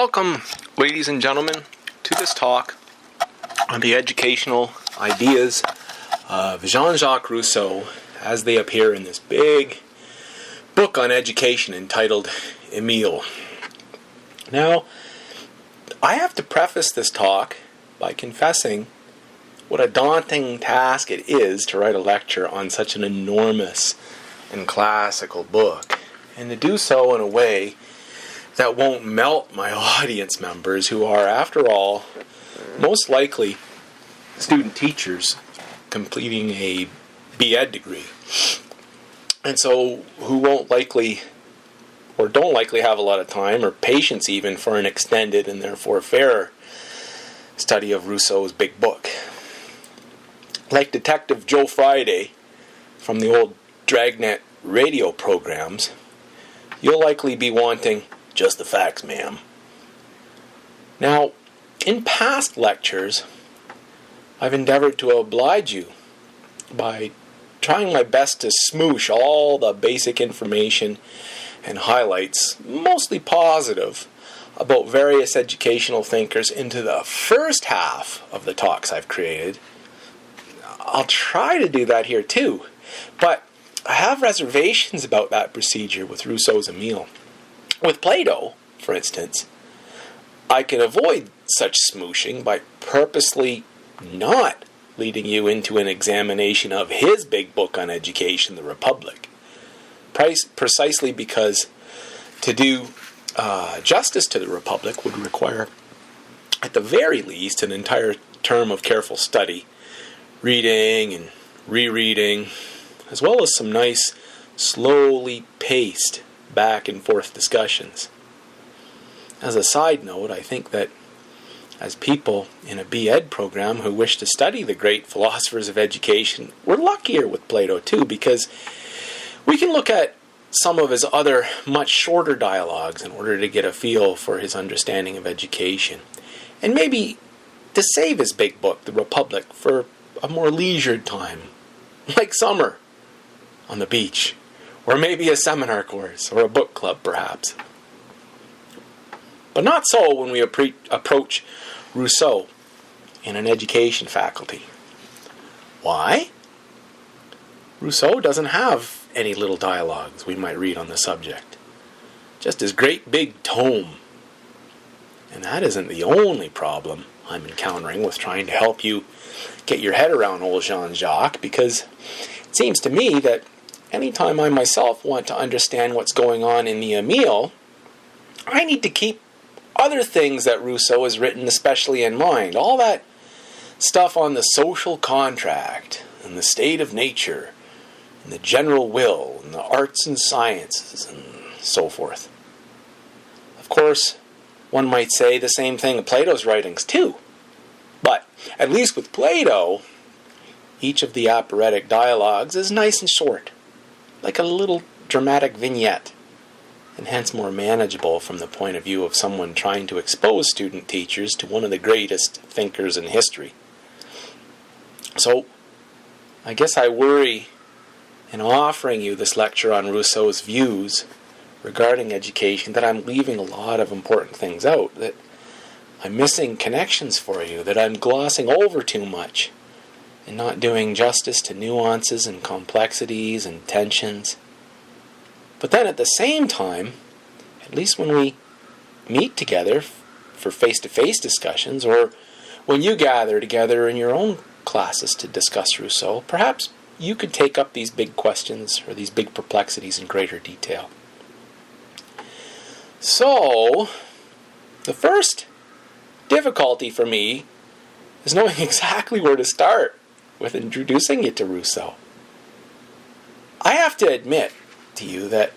Welcome, ladies and gentlemen, to this talk on the educational ideas of Jean-Jacques Rousseau as they appear in this big book on education entitled Emile. Now, I have to preface this talk by confessing what a daunting task it is to write a lecture on such an enormous and classical book, and to do so in a way that won't melt my audience members, who are, after all, most likely student teachers completing a B.Ed degree, and so who won't likely, or don't likely have a lot of time or patience even for an extended and therefore fairer study of Rousseau's big book. Like Detective Joe Friday from the old Dragnet radio programs, you'll likely be wanting just the facts, ma'am. Now, in past lectures, I've endeavored to oblige you by trying my best to smoosh all the basic information and highlights, mostly positive, about various educational thinkers into the first half of the talks I've created. I'll try to do that here too, but I have reservations about that procedure with Rousseau's Emile. With Plato, for instance, I can avoid such smooshing by purposely not leading you into an examination of his big book on education, The Republic. Precisely because to do justice to the Republic would require, at the very least, an entire term of careful study, reading and rereading, as well as some nice, slowly paced back and forth discussions. As a side note, I think that as people in a B.Ed program who wish to study the great philosophers of education, we're luckier with Plato too, because we can look at some of his other much shorter dialogues in order to get a feel for his understanding of education, and maybe to save his big book, The Republic, for a more leisured time, like summer on the beach, or maybe a seminar course, or a book club, perhaps. But not so when we approach Rousseau in an education faculty. Why? Rousseau doesn't have any little dialogues we might read on the subject. Just his great big tome. And that isn't the only problem I'm encountering with trying to help you get your head around old Jean-Jacques, because it seems to me that anytime I myself want to understand what's going on in the Emile, I need to keep other things that Rousseau has written especially in mind. All that stuff on the social contract, and the state of nature, and the general will, and the arts and sciences, and so forth. Of course, one might say the same thing of Plato's writings too. But, at least with Plato, each of the operatic dialogues is nice and short, like a little dramatic vignette, and hence more manageable from the point of view of someone trying to expose student teachers to one of the greatest thinkers in history. So, I guess I worry in offering you this lecture on Rousseau's views regarding education that I'm leaving a lot of important things out, that I'm missing connections for you, that I'm glossing over too much, and not doing justice to nuances and complexities and tensions. But then at the same time, at least when we meet together for face-to-face discussions, or when you gather together in your own classes to discuss Rousseau, perhaps you could take up these big questions or these big perplexities in greater detail. So, the first difficulty for me is knowing exactly where to start with introducing you to Rousseau. I have to admit to you that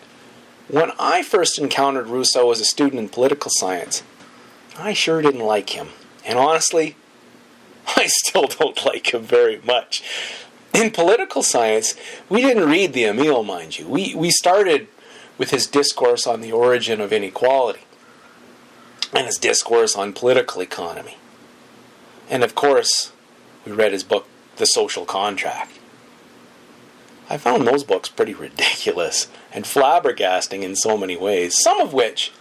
when I first encountered Rousseau as a student in political science, I sure didn't like him. And honestly, I still don't like him very much. In political science, we didn't read the Emile, mind you. We started with his discourse on the origin of inequality and his discourse on political economy. And of course, we read his book, The Social Contract. I found those books pretty ridiculous and flabbergasting in so many ways, some of which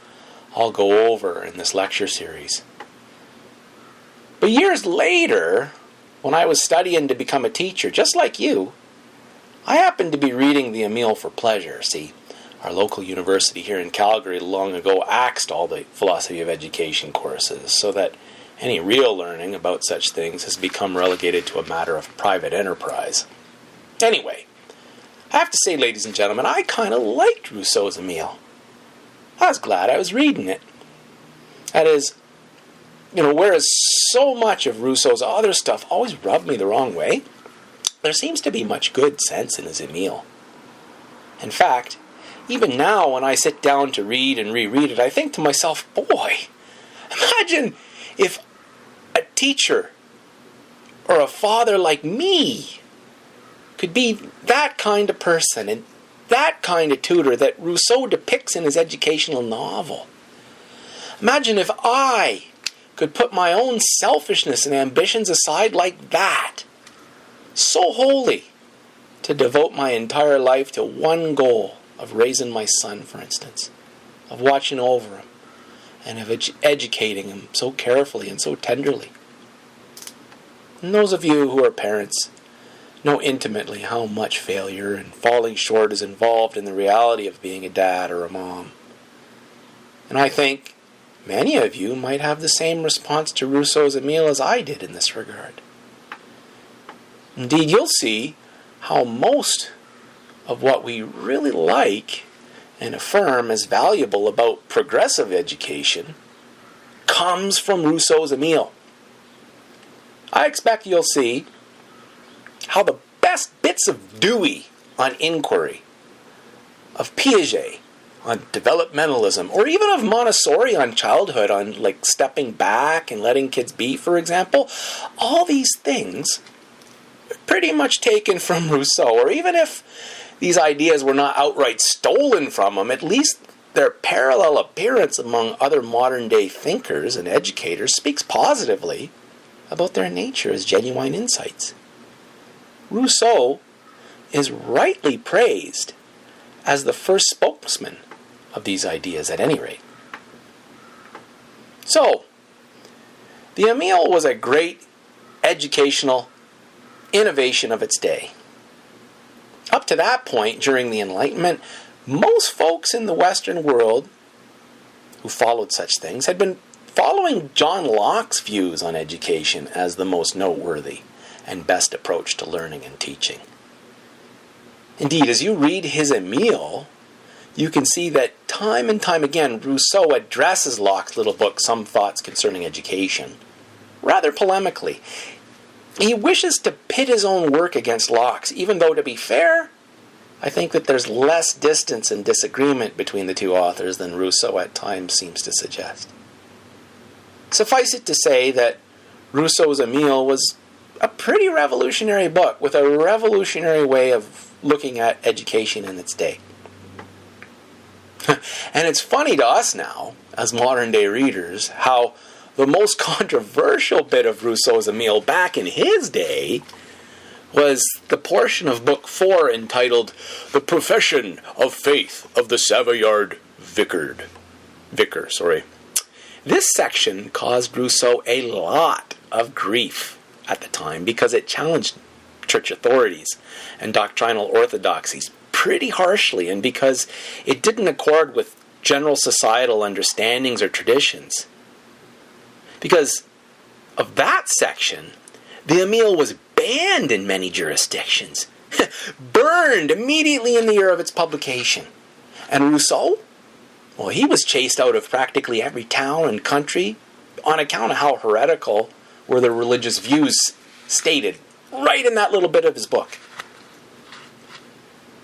I'll go over in this lecture series. But years later, when I was studying to become a teacher, just like you, I happened to be reading the Emile for pleasure. See, our local university here in Calgary long ago axed all the philosophy of education courses so that any real learning about such things has become relegated to a matter of private enterprise. Anyway, I have to say, ladies and gentlemen, I kind of liked Rousseau's Emile. I was glad I was reading it. That is, whereas so much of Rousseau's other stuff always rubbed me the wrong way, there seems to be much good sense in his Emile. In fact, even now when I sit down to read and reread it, I think to myself, boy, imagine if a teacher or a father like me could be that kind of person and that kind of tutor that Rousseau depicts in his educational novel. Imagine if I could put my own selfishness and ambitions aside like that, so wholly, to devote my entire life to one goal of raising my son, for instance, of watching over him, and of educating him so carefully and so tenderly. And those of you who are parents know intimately how much failure and falling short is involved in the reality of being a dad or a mom. And I think many of you might have the same response to Rousseau's Emile as I did in this regard. Indeed, you'll see how most of what we really like and affirm as valuable about progressive education comes from Rousseau's Emile. I expect you'll see how the best bits of Dewey on inquiry, of Piaget on developmentalism, or even of Montessori on childhood, on like stepping back and letting kids be, for example, all these things are pretty much taken from Rousseau. Or even if these ideas were not outright stolen from him, at least their parallel appearance among other modern-day thinkers and educators speaks positively about their nature as genuine insights. Rousseau is rightly praised as the first spokesman of these ideas, at any rate. So, the Emile was a great educational innovation of its day. Up to that point, during the Enlightenment, most folks in the Western world who followed such things had been following John Locke's views on education as the most noteworthy and best approach to learning and teaching. Indeed, as you read his Emile, you can see that time and time again Rousseau addresses Locke's little book, Some Thoughts Concerning Education, rather polemically. He wishes to pit his own work against Locke's, even though, to be fair, I think that there's less distance and disagreement between the two authors than Rousseau at times seems to suggest. Suffice it to say that Rousseau's Emile was a pretty revolutionary book with a revolutionary way of looking at education in its day. And it's funny to us now, as modern-day readers, how the most controversial bit of Rousseau's Emile back in his day was the portion of Book 4 entitled The Profession of Faith of the Savoyard Vicar. This section caused Rousseau a lot of grief at the time because it challenged church authorities and doctrinal orthodoxies pretty harshly, and because it didn't accord with general societal understandings or traditions. Because of that section, the Emile was banned in many jurisdictions, burned immediately in the year of its publication. And Rousseau? Well, he was chased out of practically every town and country on account of how heretical were the religious views stated right in that little bit of his book.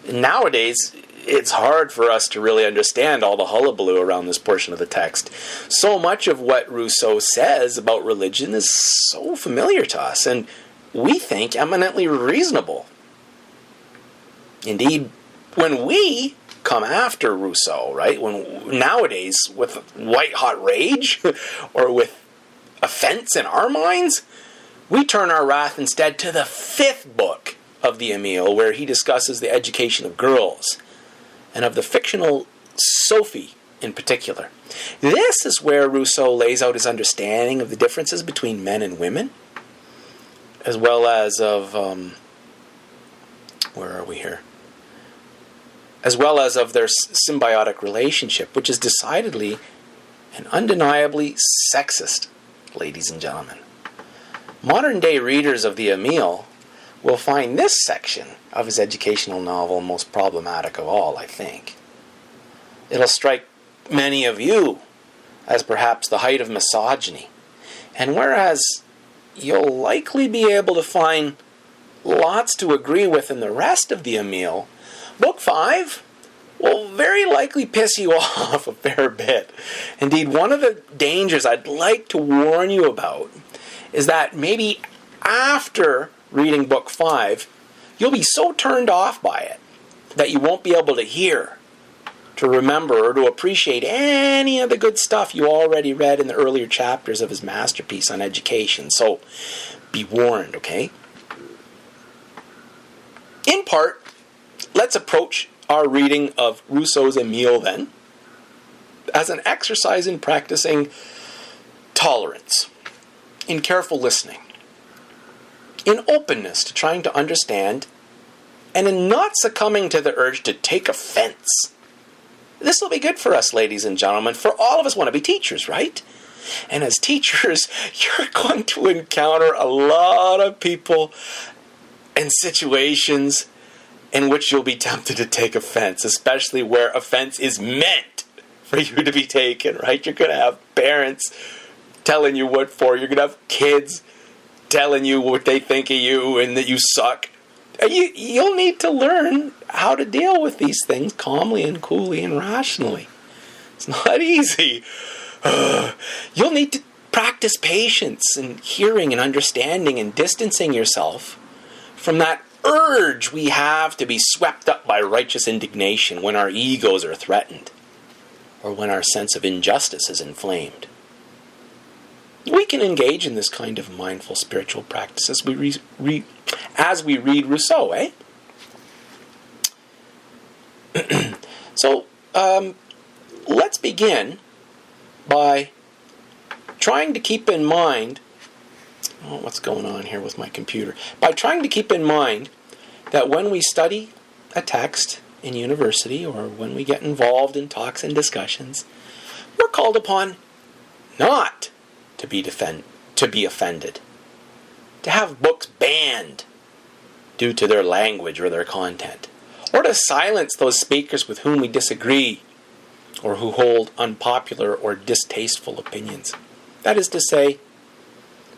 Nowadays, it's hard for us to really understand all the hullabaloo around this portion of the text. So much of what Rousseau says about religion is so familiar to us, and we think eminently reasonable. Indeed, when we come after Rousseau, right, when nowadays with white-hot rage or with offense in our minds, we turn our wrath instead to the 5th book of the Emile, where he discusses the education of girls, and of the fictional Sophie in particular. This is where Rousseau lays out his understanding of the differences between men and women, as well as of, as well as of their symbiotic relationship, which is decidedly and undeniably sexist, ladies and gentlemen. Modern-day readers of the Emile will find this section of his educational novel most problematic of all, I think. It'll strike many of you as perhaps the height of misogyny, and whereas you'll likely be able to find lots to agree with in the rest of the Emile, Book 5 will very likely piss you off a fair bit. Indeed, one of the dangers I'd like to warn you about is that maybe after reading Book 5, you'll be so turned off by it that you won't be able to hear, to remember, or to appreciate any of the good stuff you already read in the earlier chapters of his masterpiece on education. So, be warned, okay? In part, let's approach our reading of Rousseau's Emile, then, as an exercise in practicing tolerance, in careful listening, in openness to trying to understand, and in not succumbing to the urge to take offense. This will be good for us, ladies and gentlemen, for all of us want to be teachers, right? And as teachers, you're going to encounter a lot of people and situations in which you'll be tempted to take offense, especially where offense is meant for you to be taken, right? You're going to have parents telling you what for. You're going to have kids telling you what they think of you and that you suck. And you'll need to learn how to deal with these things calmly and coolly and rationally. It's not easy. You'll need to practice patience and hearing and understanding and distancing yourself from that urge we have to be swept up by righteous indignation when our egos are threatened or when our sense of injustice is inflamed. We can engage in this kind of mindful spiritual practice as we read Rousseau, eh? So, let's begin by trying to keep in mind, what's going on here with my computer? By trying to keep in mind that when we study a text in university or when we get involved in talks and discussions, we're called upon not to be offended, to have books banned due to their language or their content, or to silence those speakers with whom we disagree or who hold unpopular or distasteful opinions. That is to say,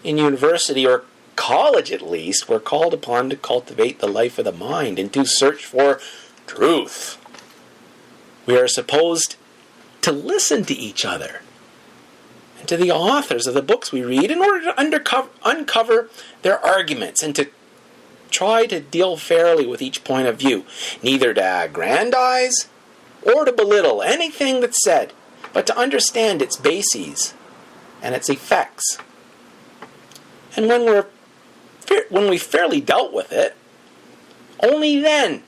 in university or college at least, we're called upon to cultivate the life of the mind and to search for truth. We are supposed to listen to each other and to the authors of the books we read in order to uncover their arguments and to try to deal fairly with each point of view, neither to aggrandize or to belittle anything that's said, but to understand its bases and its effects. And when we've fairly dealt with it, only then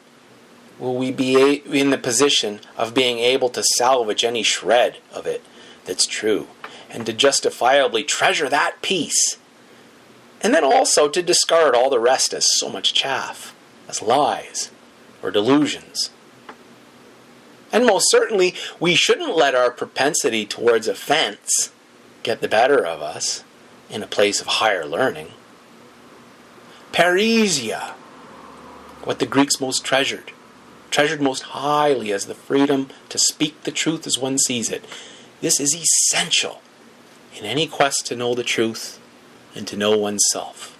will we be in the position of being able to salvage any shred of it that's true, and to justifiably treasure that piece, and then also to discard all the rest as so much chaff, as lies or delusions. And most certainly, we shouldn't let our propensity towards offense get the better of us in a place of higher learning. Parrhesia, what the Greeks most treasured most highly as the freedom to speak the truth as one sees it. This is essential in any quest to know the truth and to know oneself.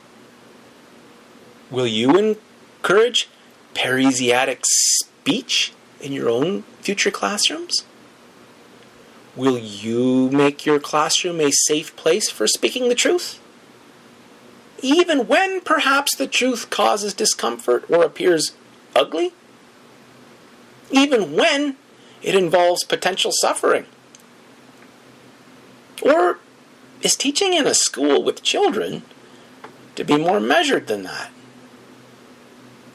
Will you encourage Parrhesiatic speech in your own future classrooms? Will you make your classroom a safe place for speaking the truth? Even when perhaps the truth causes discomfort or appears ugly? Even when it involves potential suffering? Or is teaching in a school with children to be more measured than that?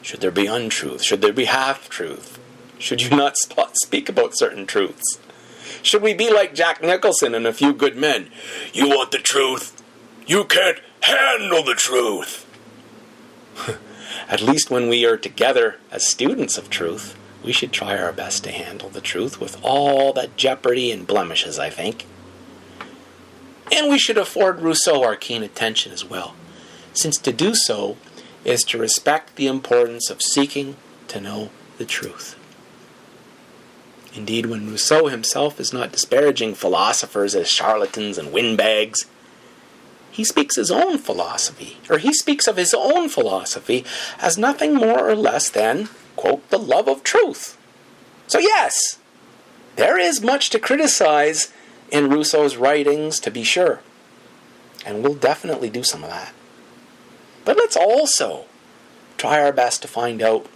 Should there be untruth? Should there be half-truth? Should you not speak about certain truths? Should we be like Jack Nicholson in A Few Good Men? You want the truth? You can't handle the truth. At least when we are together as students of truth, we should try our best to handle the truth with all that jeopardy and blemishes, I think. And we should afford Rousseau our keen attention as well, since to do so is to respect the importance of seeking to know the truth. Indeed, when Rousseau himself is not disparaging philosophers as charlatans and windbags, he speaks of his own philosophy as nothing more or less than, quote, the love of truth. So yes, there is much to criticize in Rousseau's writings, to be sure. And we'll definitely do some of that. But let's also try our best to find out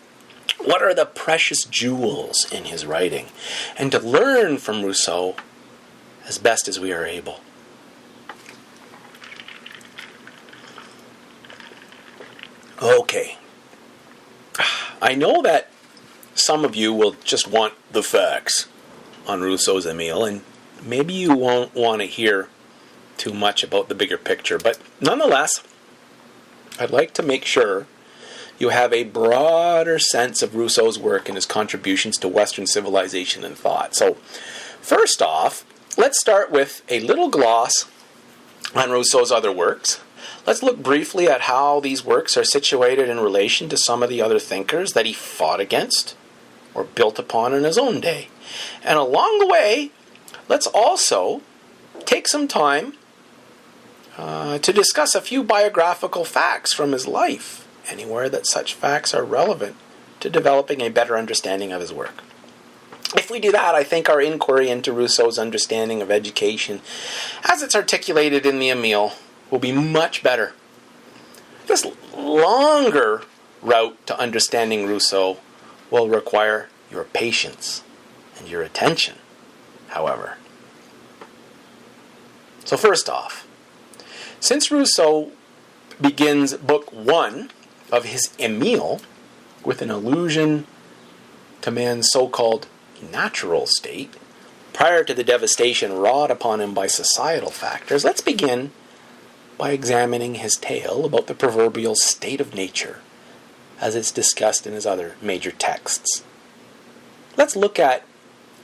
what are the precious jewels in his writing, and to learn from Rousseau as best as we are able. Okay. I know that some of you will just want the facts on Rousseau's Emile, and maybe you won't want to hear too much about the bigger picture, but nonetheless, I'd like to make sure you have a broader sense of Rousseau's work and his contributions to Western civilization and thought. So, first off, let's start with a little gloss on Rousseau's other works. Let's look briefly at how these works are situated in relation to some of the other thinkers that he fought against or built upon in his own day. And along the way, let's also take some time to discuss a few biographical facts from his life, anywhere that such facts are relevant to developing a better understanding of his work. If we do that, I think our inquiry into Rousseau's understanding of education, as it's articulated in the Emile, will be much better. This longer route to understanding Rousseau will require your patience and your attention, however. So first off, since Rousseau begins Book 1 of his Emile with an allusion to man's so-called natural state, prior to the devastation wrought upon him by societal factors, let's begin by examining his tale about the proverbial state of nature, as it's discussed in his other major texts. Let's look at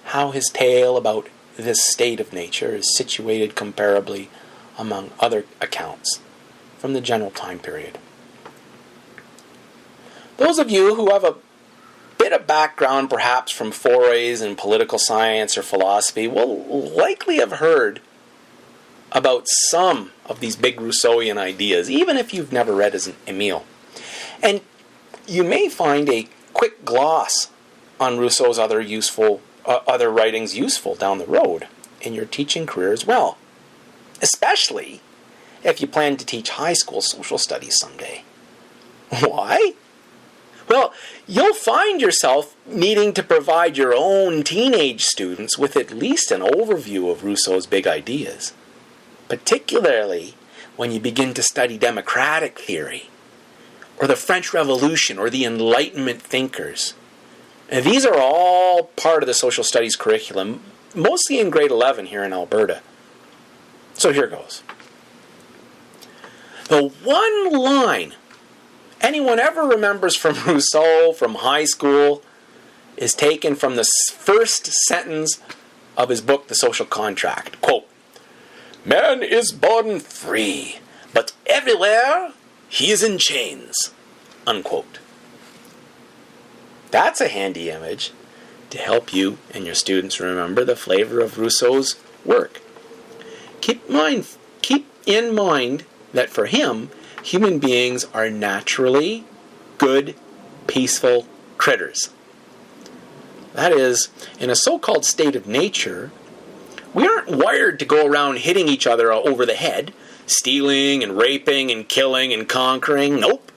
how his tale about this state of nature is situated comparably among other accounts from the general time period. Those of you who have a bit of background, perhaps from forays in political science or philosophy, will likely have heard about some of these big Rousseauian ideas, even if you've never read his Emile. And you may find a quick gloss on Rousseau's other writings useful down the road in your teaching career as well, especially if you plan to teach high school social studies someday. Why? Well, you'll find yourself needing to provide your own teenage students with at least an overview of Rousseau's big ideas, particularly when you begin to study democratic theory, or the French Revolution, or the Enlightenment thinkers. And these are all part of the social studies curriculum, mostly in grade 11 here in Alberta. So here goes. The one line anyone ever remembers from Rousseau from high school is taken from the first sentence of his book, The Social Contract. Quote, "Man is born free, but everywhere he is in chains." Unquote. That's a handy image to help you and your students remember the flavor of Rousseau's work. Keep in mind that for him, human beings are naturally good, peaceful critters. That is, in a so-called state of nature, we aren't wired to go around hitting each other over the head, stealing and raping and killing and conquering. Nope.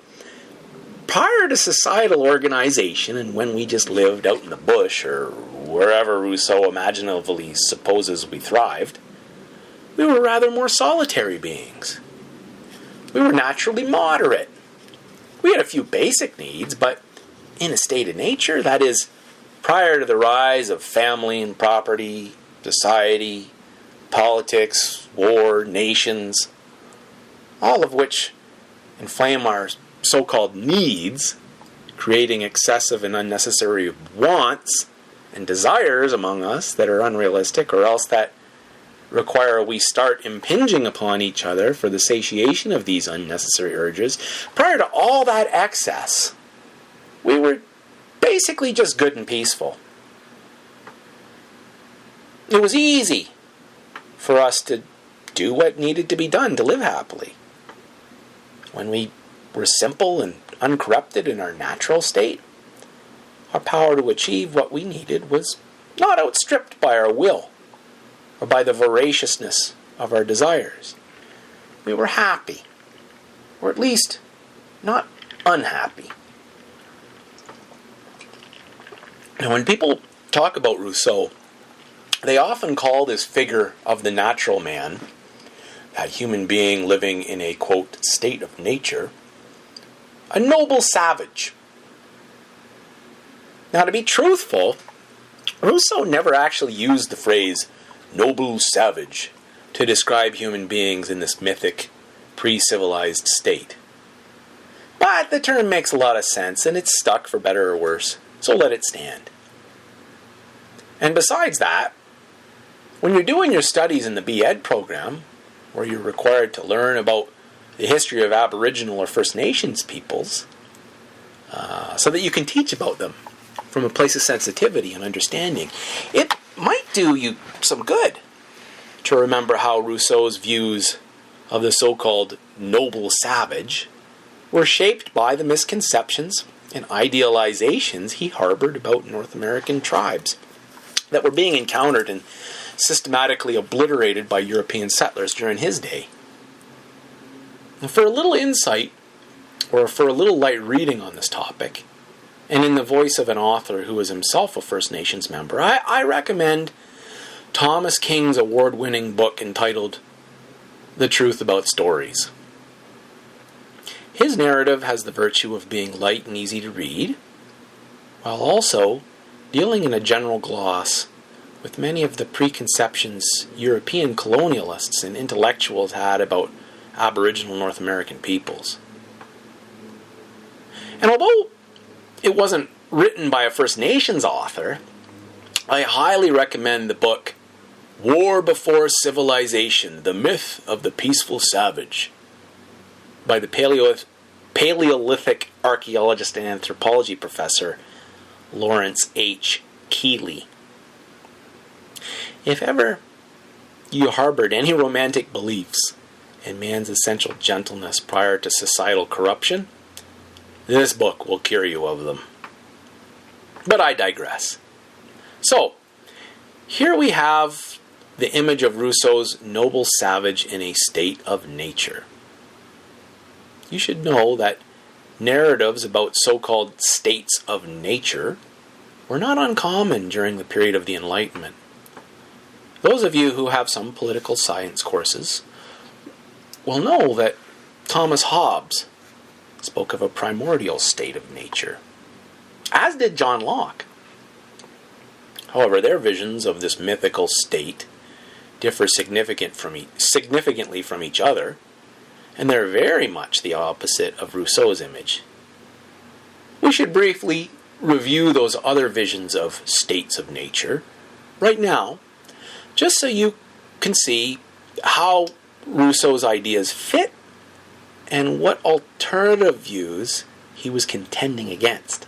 Prior to societal organization, and when we just lived out in the bush or wherever Rousseau imaginatively supposes we thrived, we were rather more solitary beings. We were naturally moderate. We had a few basic needs, but in a state of nature, that is, prior to the rise of family and property, society, politics, war, nations, all of which inflame our so-called needs, creating excessive and unnecessary wants and desires among us that are unrealistic, or else that require we start impinging upon each other for the satiation of these unnecessary urges. Prior to all that excess, we were basically just good and peaceful. It was easy for us to do what needed to be done to live happily. When we were simple and uncorrupted in our natural state, our power to achieve what we needed was not outstripped by our will or by the voraciousness of our desires. We were happy, or at least not unhappy. Now, when people talk about Rousseau, they often call this figure of the natural man, that human being living in a, quote, state of nature, a noble savage. Now, to be truthful, Rousseau never actually used the phrase noble savage to describe human beings in this mythic, pre-civilized state. But the term makes a lot of sense, and it's stuck for better or worse, so let it stand. And besides that, when you're doing your studies in the B.Ed program, where you're required to learn about the history of Aboriginal or First Nations peoples, so that you can teach about them from a place of sensitivity and understanding, it might do you some good to remember how Rousseau's views of the so-called noble savage were shaped by the misconceptions and idealizations he harbored about North American tribes that were being encountered and systematically obliterated by European settlers during his day. And for a little insight, or for a little light reading on this topic, and in the voice of an author who is himself a First Nations member, I recommend Thomas King's award-winning book entitled The Truth About Stories. His narrative has the virtue of being light and easy to read, while also dealing in a general gloss with many of the preconceptions European colonialists and intellectuals had about Aboriginal North American peoples. And although it wasn't written by a First Nations author, I highly recommend the book War Before Civilization, The Myth of the Peaceful Savage by the Paleolithic archaeologist and anthropology professor Lawrence H. Keeley. If ever you harbored any romantic beliefs in man's essential gentleness prior to societal corruption, this book will cure you of them. But I digress. So, here we have the image of Rousseau's noble savage in a state of nature. You should know that narratives about so-called states of nature were not uncommon during the period of the Enlightenment. Those of you who have some political science courses will know that Thomas Hobbes spoke of a primordial state of nature, as did John Locke. However, their visions of this mythical state differ significantly from each other, and they're very much the opposite of Rousseau's image. We should briefly review those other visions of states of nature right now, just so you can see how Rousseau's ideas fit and what alternative views he was contending against.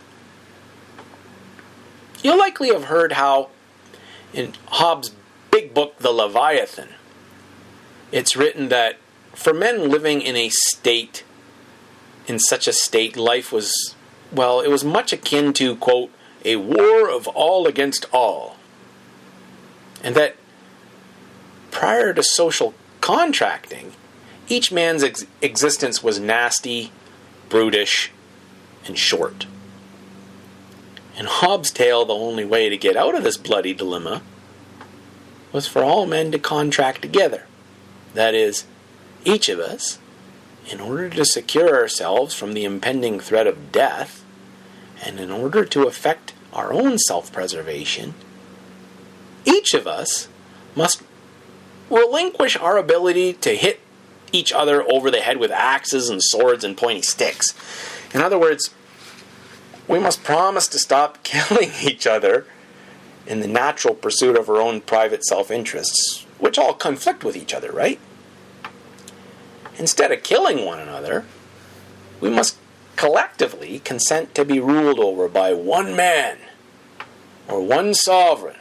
You'll likely have heard how in Hobbes' big book, The Leviathan, it's written that for men living in such a state, life was, well, it was much akin to, quote, a war of all against all. And that prior to social contracting, each man's existence was nasty, brutish, and short. In Hobbes' tale, the only way to get out of this bloody dilemma was for all men to contract together. That is, each of us, in order to secure ourselves from the impending threat of death, and in order to effect our own self-preservation, each of us must relinquish our ability to hit each other over the head with axes and swords and pointy sticks. In other words, we must promise to stop killing each other in the natural pursuit of our own private self-interests, which all conflict with each other, right? Instead of killing one another, we must collectively consent to be ruled over by one man or one sovereign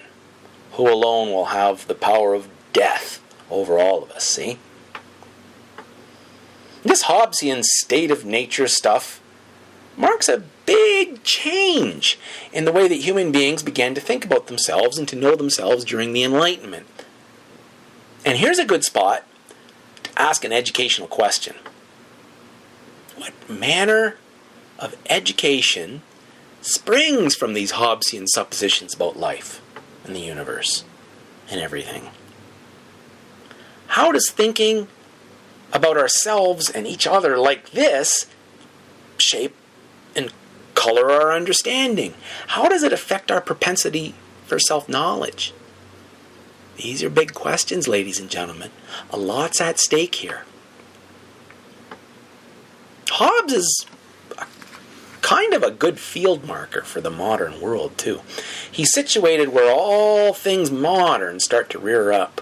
who alone will have the power of death over all of us, see? This Hobbesian state of nature stuff marks a big change in the way that human beings began to think about themselves and to know themselves during the Enlightenment. And here's a good spot to ask an educational question. What manner of education springs from these Hobbesian suppositions about life and the universe and everything? How does thinking about ourselves and each other like this shape and color our understanding? How does it affect our propensity for self-knowledge? These are big questions, ladies and gentlemen. A lot's at stake here. Hobbes is kind of a good field marker for the modern world, too. He's situated where all things modern start to rear up,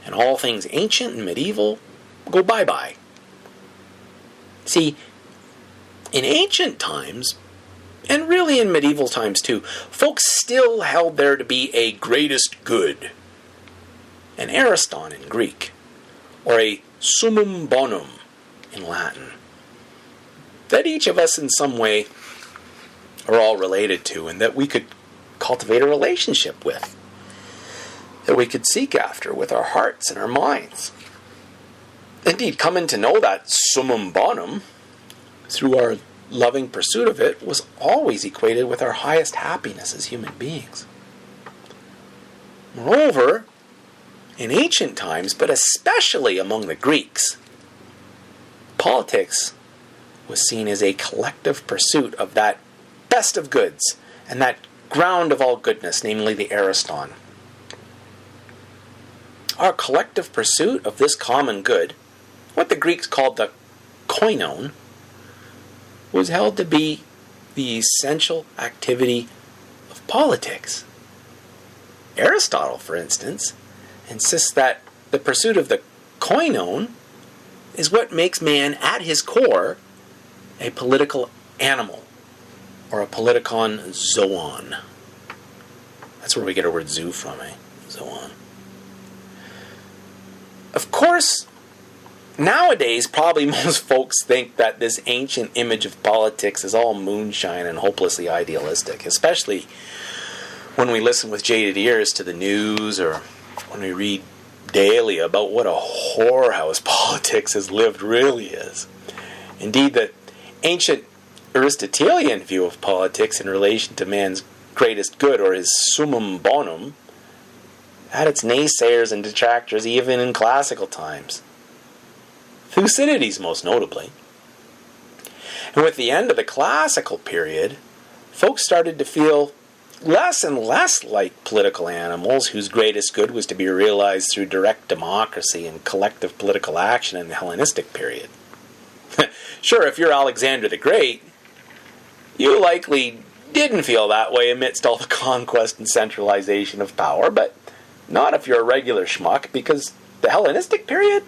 and all things ancient and medieval go bye-bye. See, in ancient times, and really in medieval times too, folks still held there to be a greatest good, an ariston in Greek, or a summum bonum in Latin, that each of us in some way are all related to, and that we could cultivate a relationship with, that we could seek after with our hearts and our minds. Indeed, coming to know that summum bonum through our loving pursuit of it was always equated with our highest happiness as human beings. Moreover, in ancient times, but especially among the Greeks, politics was seen as a collective pursuit of that best of goods and that ground of all goodness, namely the ariston. Our collective pursuit of this common good, what the Greeks called the koinon, was held to be the essential activity of politics. Aristotle, for instance, insists that the pursuit of the koinon is what makes man, at his core, a political animal, or a politikon zoon. That's where we get our word zoo from, zoon. Of course, nowadays, probably most folks think that this ancient image of politics is all moonshine and hopelessly idealistic, especially when we listen with jaded ears to the news or when we read daily about what a whorehouse politics has lived really is. Indeed, the ancient Aristotelian view of politics in relation to man's greatest good, or his summum bonum, had its naysayers and detractors even in classical times. Thucydides, most notably. And with the end of the classical period, folks started to feel less and less like political animals whose greatest good was to be realized through direct democracy and collective political action in the Hellenistic period. Sure, if you're Alexander the Great, you likely didn't feel that way amidst all the conquest and centralization of power, but not if you're a regular schmuck, because the Hellenistic period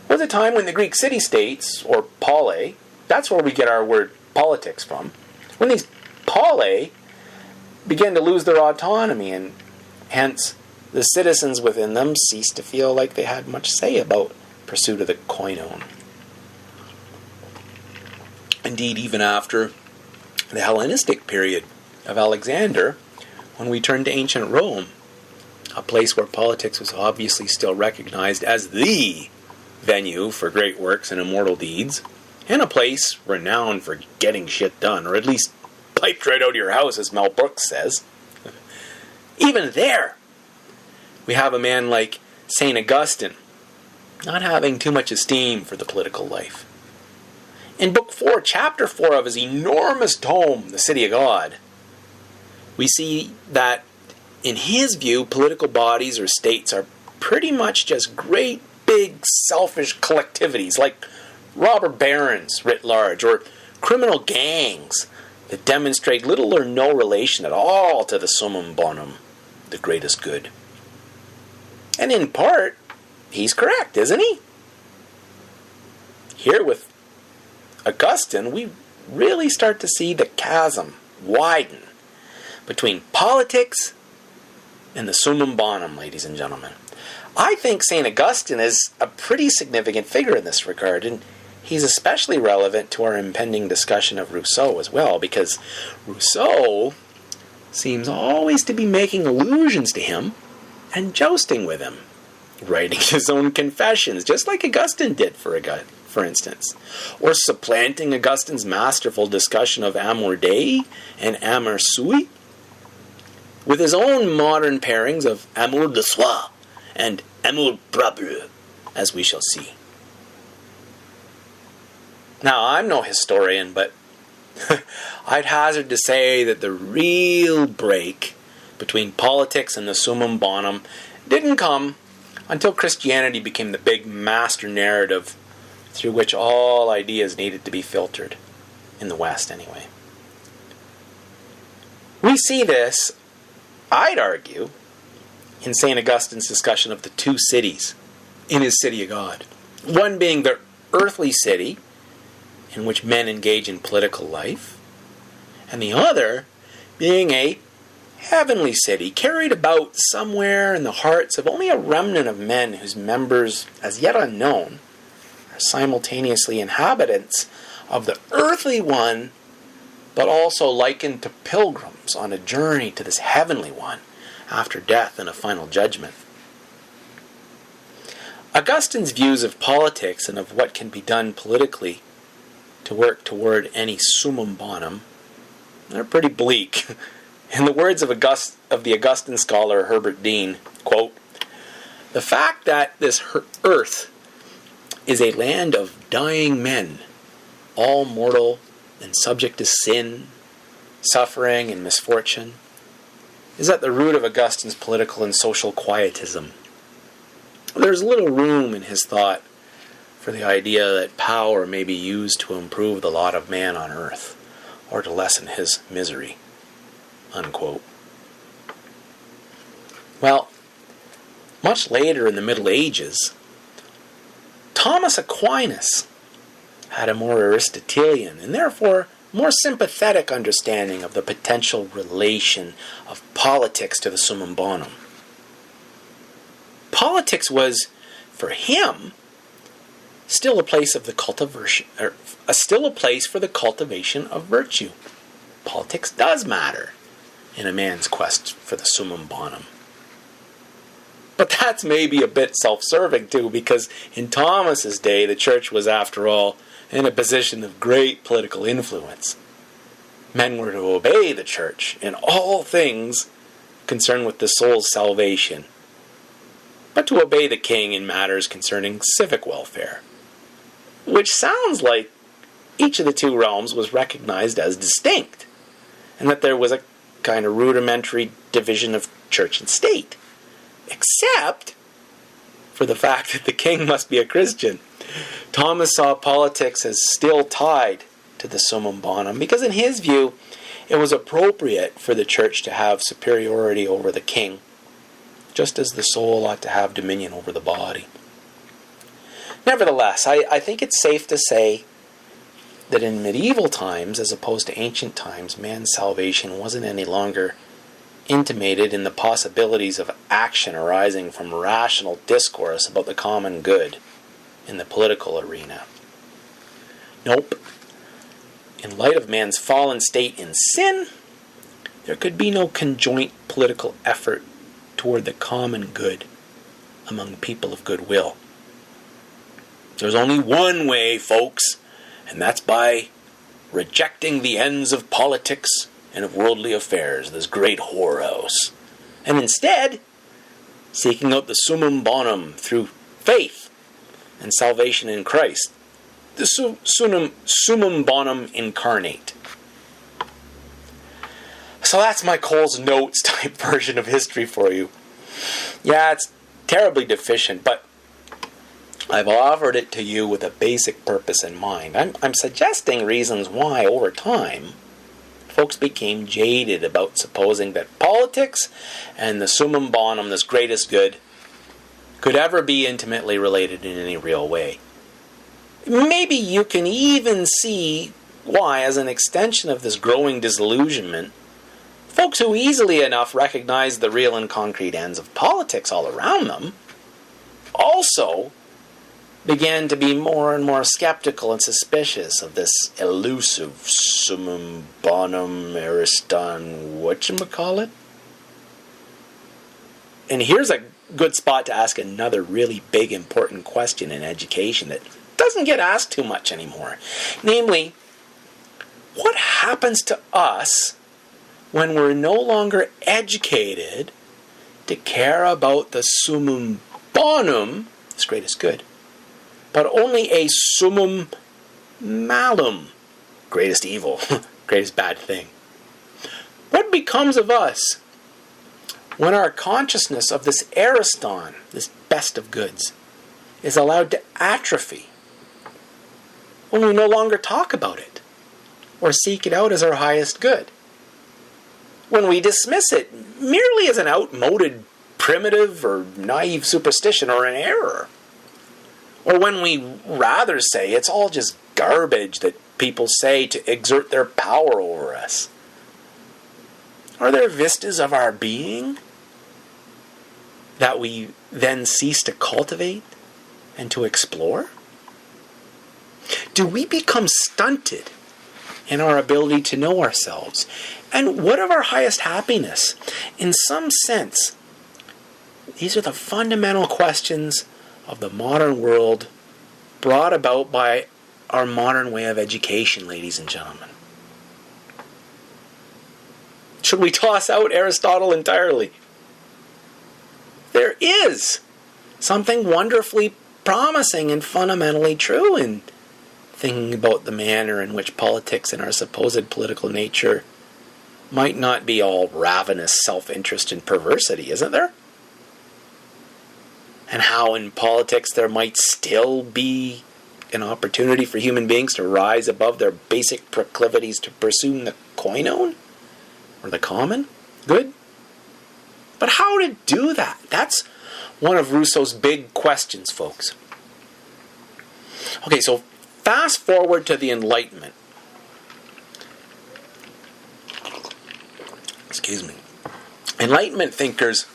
was a time when the Greek city-states, or polis, that's where we get our word politics from, when these polis began to lose their autonomy, and hence the citizens within them ceased to feel like they had much say about pursuit of the koinon. Indeed, even after the Hellenistic period of Alexander, when we turn to ancient Rome, a place where politics was obviously still recognized as the venue for great works and immortal deeds, and a place renowned for getting shit done, or at least piped right out of your house, as Mel Brooks says. Even there, we have a man like St. Augustine, not having too much esteem for the political life. In Book 4, Chapter 4 of his enormous tome, The City of God, we see that, in his view, political bodies or states are pretty much just great big selfish collectivities like robber barons writ large or criminal gangs that demonstrate little or no relation at all to the summum bonum, the greatest good. And in part, he's correct, isn't he? Here with Augustine, we really start to see the chasm widen between politics and the summum bonum, ladies and gentlemen. I think St. Augustine is a pretty significant figure in this regard, and he's especially relevant to our impending discussion of Rousseau as well, because Rousseau seems always to be making allusions to him and jousting with him, writing his own confessions, just like Augustine did, for instance, or supplanting Augustine's masterful discussion of amor Dei and amor sui with his own modern pairings of amour de soi and amour propre, as we shall see. Now, I'm no historian, but I'd hazard to say that the real break between politics and the summum bonum didn't come until Christianity became the big master narrative through which all ideas needed to be filtered, in the West anyway. We see this, I'd argue, in St. Augustine's discussion of the two cities in his City of God. One being the earthly city, in which men engage in political life, and the other being a heavenly city, carried about somewhere in the hearts of only a remnant of men whose members, as yet unknown, are simultaneously inhabitants of the earthly one, but also likened to pilgrims on a journey to this heavenly one after death and a final judgment. Augustine's views of politics and of what can be done politically to work toward any summum bonum, they're pretty bleak. In the words of the Augustine scholar Herbert Dean, quote, "The fact that this earth is a land of dying men, all mortal and subject to sin, suffering, and misfortune, is at the root of Augustine's political and social quietism. There's little room in his thought for the idea that power may be used to improve the lot of man on earth, or to lessen his misery." Unquote. Well, much later in the Middle Ages, Thomas Aquinas had a more Aristotelian and therefore more sympathetic understanding of the potential relation of politics to the summum bonum. Politics was, for him, still a place of the cultivation, still a place for the cultivation of virtue. Politics does matter in a man's quest for the summum bonum. But that's maybe a bit self-serving too, because in Thomas's day, the church was, after all, in a position of great political influence. Men were to obey the church in all things concerned with the soul's salvation, but to obey the king in matters concerning civic welfare, which sounds like each of the two realms was recognized as distinct, and that there was a kind of rudimentary division of church and state, except for the fact that the king must be a Christian. Thomas saw politics as still tied to the summum bonum, because in his view, it was appropriate for the church to have superiority over the king, just as the soul ought to have dominion over the body. Nevertheless, I think it's safe to say that in medieval times, as opposed to ancient times, man's salvation wasn't any longer intimated in the possibilities of action arising from rational discourse about the common good in the political arena. Nope. In light of man's fallen state in sin, there could be no conjoint political effort toward the common good among people of goodwill. There's only one way, folks, and that's by rejecting the ends of politics and of worldly affairs, this great whorehouse, and instead seeking out the summum bonum through faith and salvation in Christ, the summum bonum incarnate. So that's my Cole's Notes type version of history for you. Yeah, it's terribly deficient, but I've offered it to you with a basic purpose in mind. I'm suggesting reasons why, over time, folks became jaded about supposing that politics and the summum bonum, this greatest good, could ever be intimately related in any real way. Maybe you can even see why, as an extension of this growing disillusionment, folks who easily enough recognize the real and concrete ends of politics all around them also began to be more and more skeptical and suspicious of this elusive summum bonum ariston whatchamacallit. And here's a good spot to ask another really big important question in education that doesn't get asked too much anymore. Namely, what happens to us when we're no longer educated to care about the summum bonum, this greatest good, but only a summum malum, greatest evil, greatest bad thing? What becomes of us when our consciousness of this ariston, this best of goods, is allowed to atrophy? When we no longer talk about it or seek it out as our highest good? When we dismiss it merely as an outmoded, primitive, or naive superstition or an error? Or when we rather say it's all just garbage that people say to exert their power over us? Are there vistas of our being that we then cease to cultivate and to explore? Do we become stunted in our ability to know ourselves? And what of our highest happiness? In some sense, these are the fundamental questions of the modern world brought about by our modern way of education, ladies and gentlemen. Should we toss out Aristotle entirely? There is something wonderfully promising and fundamentally true in thinking about the manner in which politics and our supposed political nature might not be all ravenous self-interest and perversity, isn't there? And how in politics there might still be an opportunity for human beings to rise above their basic proclivities to pursue the koinon, or the common good. But how to do that? That's one of Rousseau's big questions, folks. Okay, so fast forward to the Enlightenment. Excuse me. Enlightenment thinkers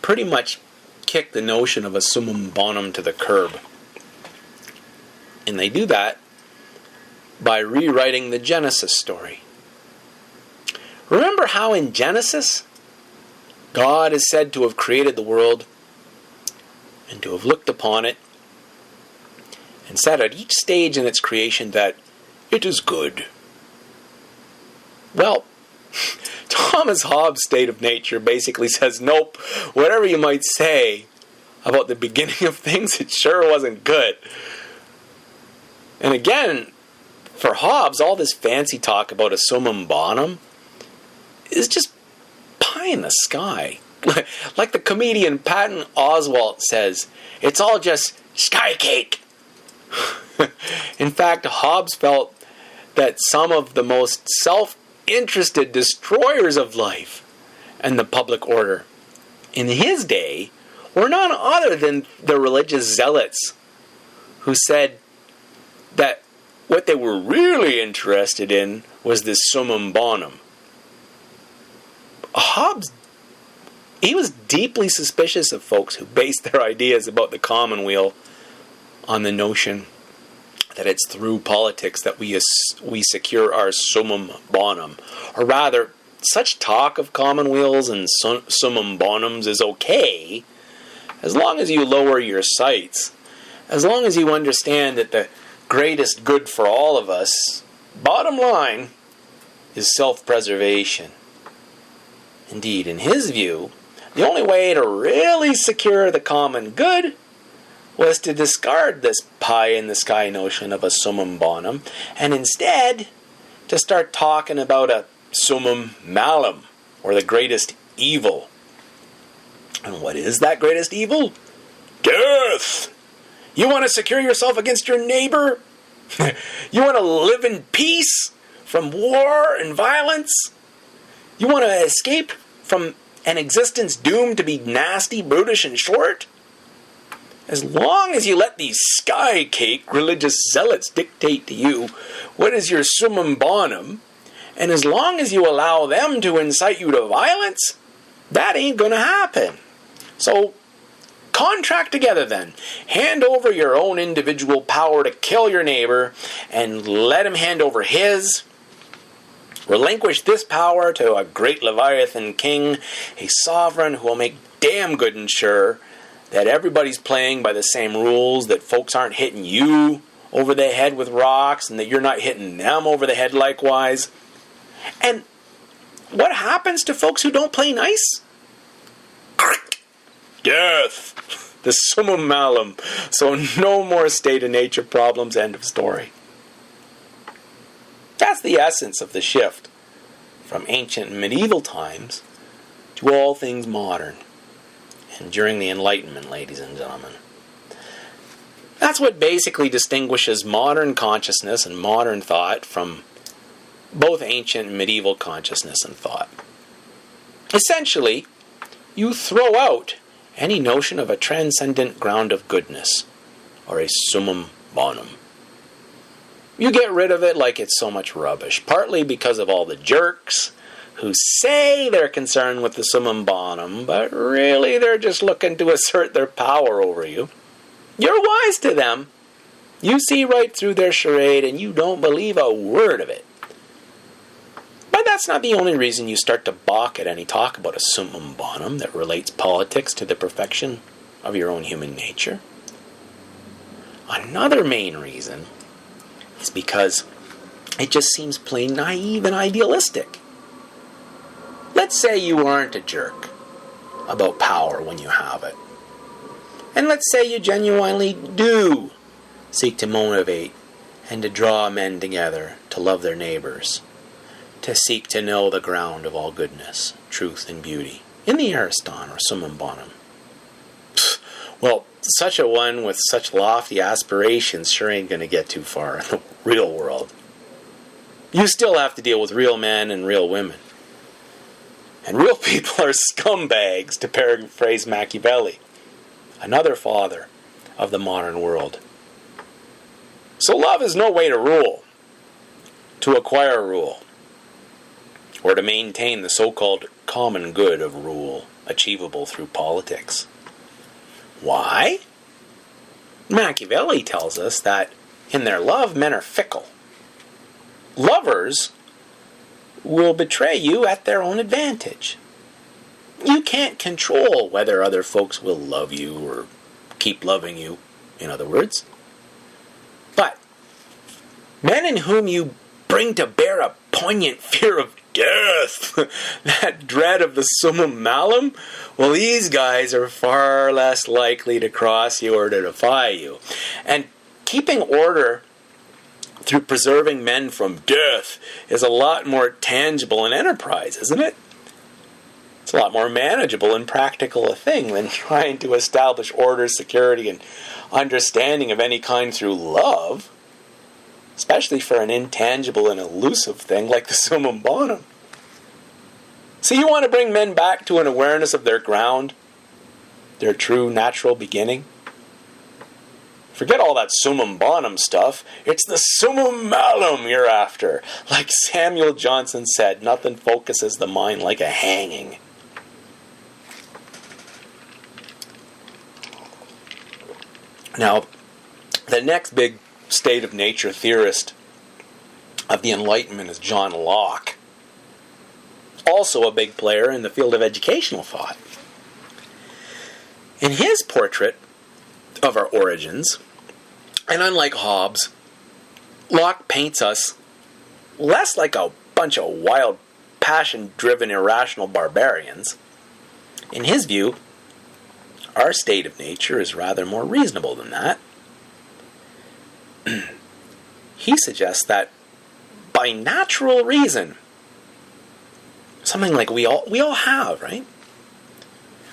pretty much kick the notion of a summum bonum to the curb. And they do that by rewriting the Genesis story. Remember how in Genesis, God is said to have created the world and to have looked upon it and said at each stage in its creation that it is good. Well, Thomas Hobbes' state of nature basically says, nope, whatever you might say about the beginning of things, it sure wasn't good. And again, for Hobbes, all this fancy talk about a summum bonum is just pie in the sky. Like the comedian Patton Oswalt says, it's all just sky cake. In fact, Hobbes felt that some of the most self-interested destroyers of life and the public order in his day were none other than the religious zealots who said that what they were really interested in was this summum bonum. Hobbes, he was deeply suspicious of folks who based their ideas about the commonweal on the notion that it's through politics that we secure our summum bonum. Or rather, such talk of commonweals and summum bonums is okay as long as you lower your sights, as long as you understand that the greatest good for all of us, bottom line, is self-preservation. Indeed, in his view, the only way to really secure the common good was to discard this pie-in-the-sky notion of a summum bonum and instead to start talking about a summum malum, or the greatest evil. And what is that greatest evil? Death! You want to secure yourself against your neighbor? You want to live in peace from war and violence? You want to escape from an existence doomed to be nasty, brutish, and short? As long as you let these sky-cake religious zealots dictate to you what is your summum bonum, and as long as you allow them to incite you to violence, that ain't gonna happen. So, contract together then. Hand over your own individual power to kill your neighbor, and let him hand over his. Relinquish this power to a great Leviathan king, a sovereign who will make damn good and sure that everybody's playing by the same rules, that folks aren't hitting you over the head with rocks, and that you're not hitting them over the head likewise. And what happens to folks who don't play nice? Death! The summum malum. So no more state of nature problems, end of story. That's the essence of the shift from ancient and medieval times to all things modern. And during the Enlightenment, ladies and gentlemen. That's what basically distinguishes modern consciousness and modern thought from both ancient and medieval consciousness and thought. Essentially, you throw out any notion of a transcendent ground of goodness, or a summum bonum. You get rid of it like it's so much rubbish, partly because of all the jerks who say they're concerned with the summum bonum, but really they're just looking to assert their power over you. You're wise to them. You see right through their charade and you don't believe a word of it. But that's not the only reason you start to balk at any talk about a summum bonum that relates politics to the perfection of your own human nature. Another main reason is because it just seems plain naive and idealistic. Let's say you aren't a jerk about power when you have it. And let's say you genuinely do seek to motivate and to draw men together to love their neighbors, to seek to know the ground of all goodness, truth, and beauty, in the ariston or summum bonum. Well, such a one with such lofty aspirations sure ain't going to get too far in the real world. You still have to deal with real men and real women. And real people are scumbags, to paraphrase Machiavelli, another father of the modern world. So love is no way to rule, to acquire rule, or to maintain the so-called common good of rule, achievable through politics. Why? Machiavelli tells us that in their love, men are fickle. Lovers will betray you at their own advantage. You can't control whether other folks will love you or keep loving you, in other words. But men in whom you bring to bear a poignant fear of death, that dread of the summum malum, well, these guys are far less likely to cross you or to defy you. And keeping order through preserving men from death is a lot more tangible an enterprise, isn't it? It's a lot more manageable and practical a thing than trying to establish order, security, and understanding of any kind through love, especially for an intangible and elusive thing like the summum bonum. So you want to bring men back to an awareness of their ground, their true natural beginning? Forget all that summum bonum stuff. It's the summum malum you're after. Like Samuel Johnson said, nothing focuses the mind like a hanging. Now, the next big state of nature theorist of the Enlightenment is John Locke. Also a big player in the field of educational thought. In his portrait of our origins, and unlike Hobbes, Locke paints us less like a bunch of wild, passion-driven, irrational barbarians. In his view, our state of nature is rather more reasonable than that. He suggests that by natural reason, something like we all have, right?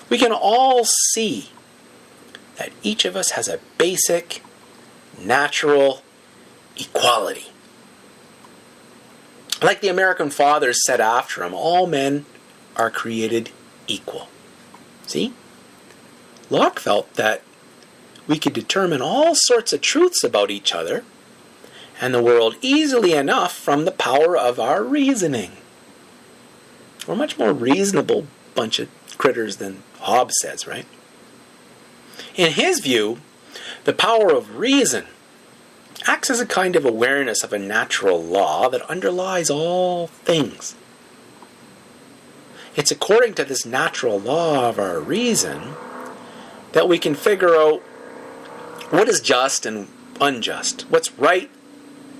we can all see that each of us has a basic, natural equality. Like the American fathers said after him, all men are created equal. See? Locke felt that we could determine all sorts of truths about each other and the world easily enough from the power of our reasoning. We're a much more reasonable bunch of critters than Hobbes says, right? In his view, the power of reason acts as a kind of awareness of a natural law that underlies all things. It's according to this natural law of our reason that we can figure out what is just and unjust, what's right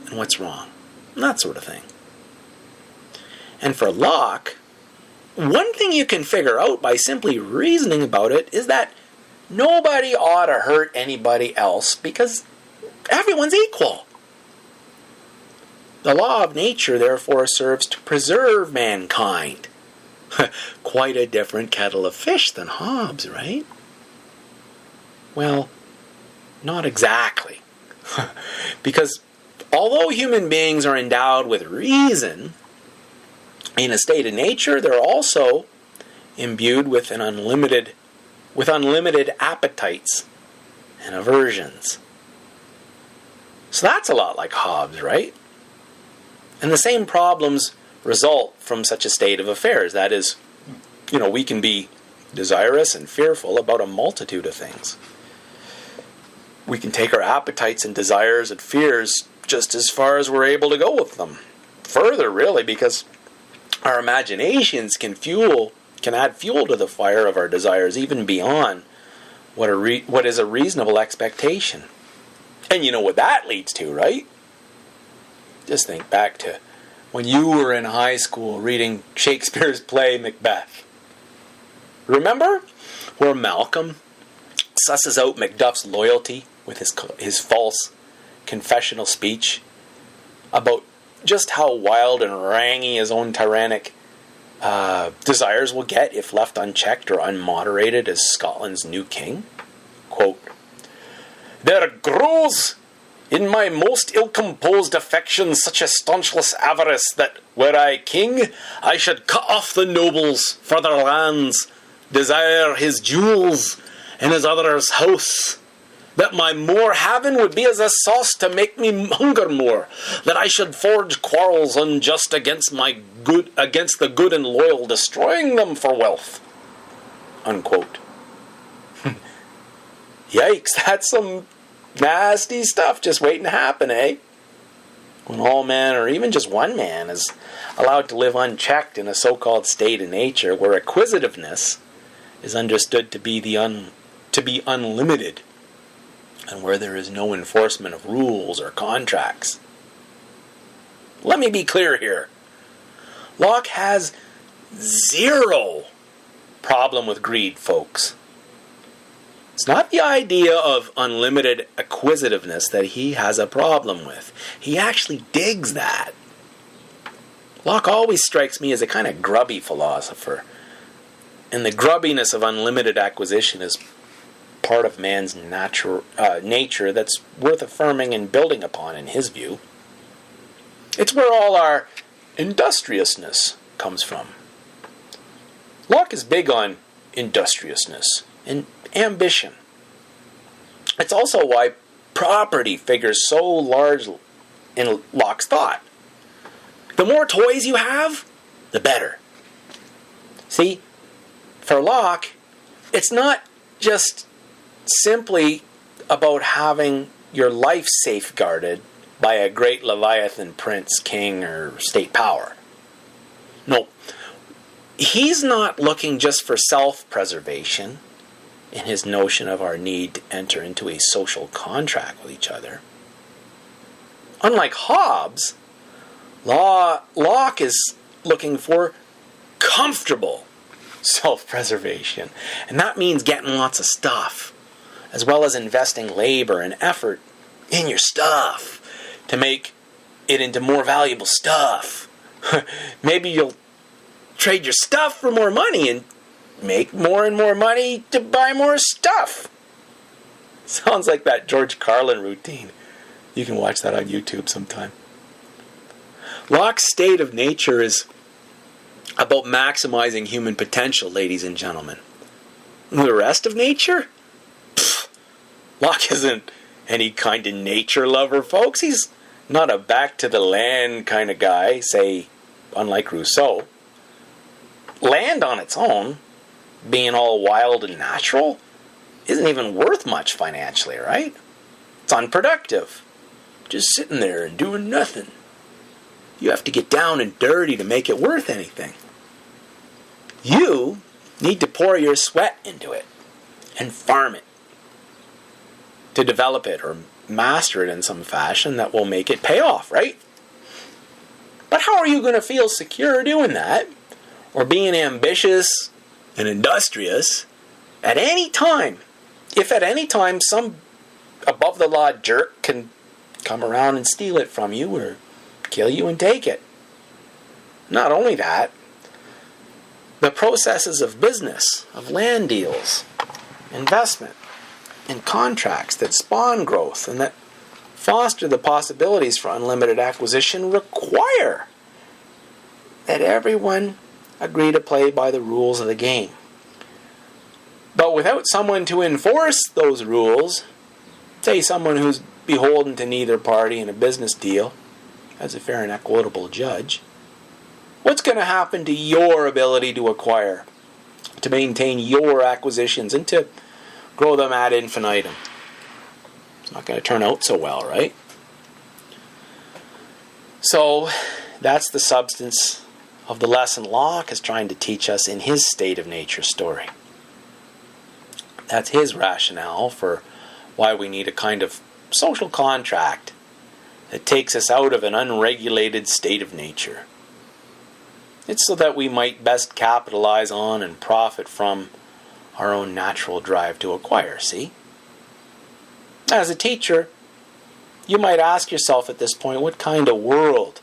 and what's wrong, and that sort of thing. And for Locke, one thing you can figure out by simply reasoning about it is that nobody ought to hurt anybody else because everyone's equal. The law of nature, therefore, serves to preserve mankind. Quite a different kettle of fish than Hobbes, right? Well, not exactly. Because although human beings are endowed with reason, in a state of nature, they're also imbued with unlimited appetites and aversions. So that's a lot like Hobbes, right? And the same problems result from such a state of affairs. That is, we can be desirous and fearful about a multitude of things. We can take our appetites and desires and fears just as far as we're able to go with them. Further, really, because our imaginations can add fuel to the fire of our desires, even beyond what is a reasonable expectation. And you know what that leads to, right? Just think back to when you were in high school reading Shakespeare's play Macbeth. Remember where Malcolm susses out Macduff's loyalty with his false confessional speech about just how wild and rangy his own tyrannic desires will get if left unchecked or unmoderated as Scotland's new king? Quote, "There grows in my most ill-composed affections such a staunchless avarice that, were I king, I should cut off the nobles for their lands, desire his jewels in his other's house, that my more having would be as a sauce to make me hunger more, that I should forge quarrels unjust against the good and loyal, destroying them for wealth." Unquote. Yikes, that's some nasty stuff just waiting to happen, eh? When all men, or even just one man, is allowed to live unchecked in a so-called state of nature where acquisitiveness is understood to be unlimited, and where there is no enforcement of rules or contracts. Let me be clear here. Locke has zero problem with greed, folks. It's not the idea of unlimited acquisitiveness that he has a problem with. He actually digs that. Locke always strikes me as a kind of grubby philosopher. And the grubbiness of unlimited acquisition is part of man's nature that's worth affirming and building upon, in his view. It's where all our industriousness comes from. Locke is big on industriousness and ambition. It's also why property figures so large in Locke's thought. The more toys you have, the better. See, for Locke, it's not just simply about having your life safeguarded by a great Leviathan prince, king, or state power. No, he's not looking just for self-preservation in his notion of our need to enter into a social contract with each other. Unlike Hobbes, Locke is looking for comfortable self-preservation. And that means getting lots of stuff, as well as investing labor and effort in your stuff to make it into more valuable stuff. Maybe you'll trade your stuff for more money, and make more and more money to buy more stuff. Sounds like that George Carlin routine. You can watch that on YouTube sometime. Locke's state of nature is about maximizing human potential, ladies and gentlemen. The rest of nature? Pfft, Locke isn't any kind of nature lover, folks. He's not a back-to-the-land kind of guy, say, unlike Rousseau. Land on its own, being all wild and natural, isn't even worth much financially, right? It's unproductive. Just sitting there and doing nothing. You have to get down and dirty to make it worth anything. You need to pour your sweat into it and farm it to develop it or master it in some fashion that will make it pay off, right? But how are you going to feel secure doing that or being ambitious and industrious at any time? If at any time some above-the-law jerk can come around and steal it from you or kill you and take it. Not only that, the processes of business, of land deals, investment, and contracts that spawn growth and that foster the possibilities for unlimited acquisition require that everyone agree to play by the rules of the game. But without someone to enforce those rules, say someone who's beholden to neither party in a business deal, as a fair and equitable judge, what's going to happen to your ability to acquire, to maintain your acquisitions, and to grow them ad infinitum? It's not going to turn out so well, right? So, that's the substance of the lesson Locke is trying to teach us in his state of nature story. That's his rationale for why we need a kind of social contract that takes us out of an unregulated state of nature. It's so that we might best capitalize on and profit from our own natural drive to acquire, see? As a teacher, you might ask yourself at this point what kind of world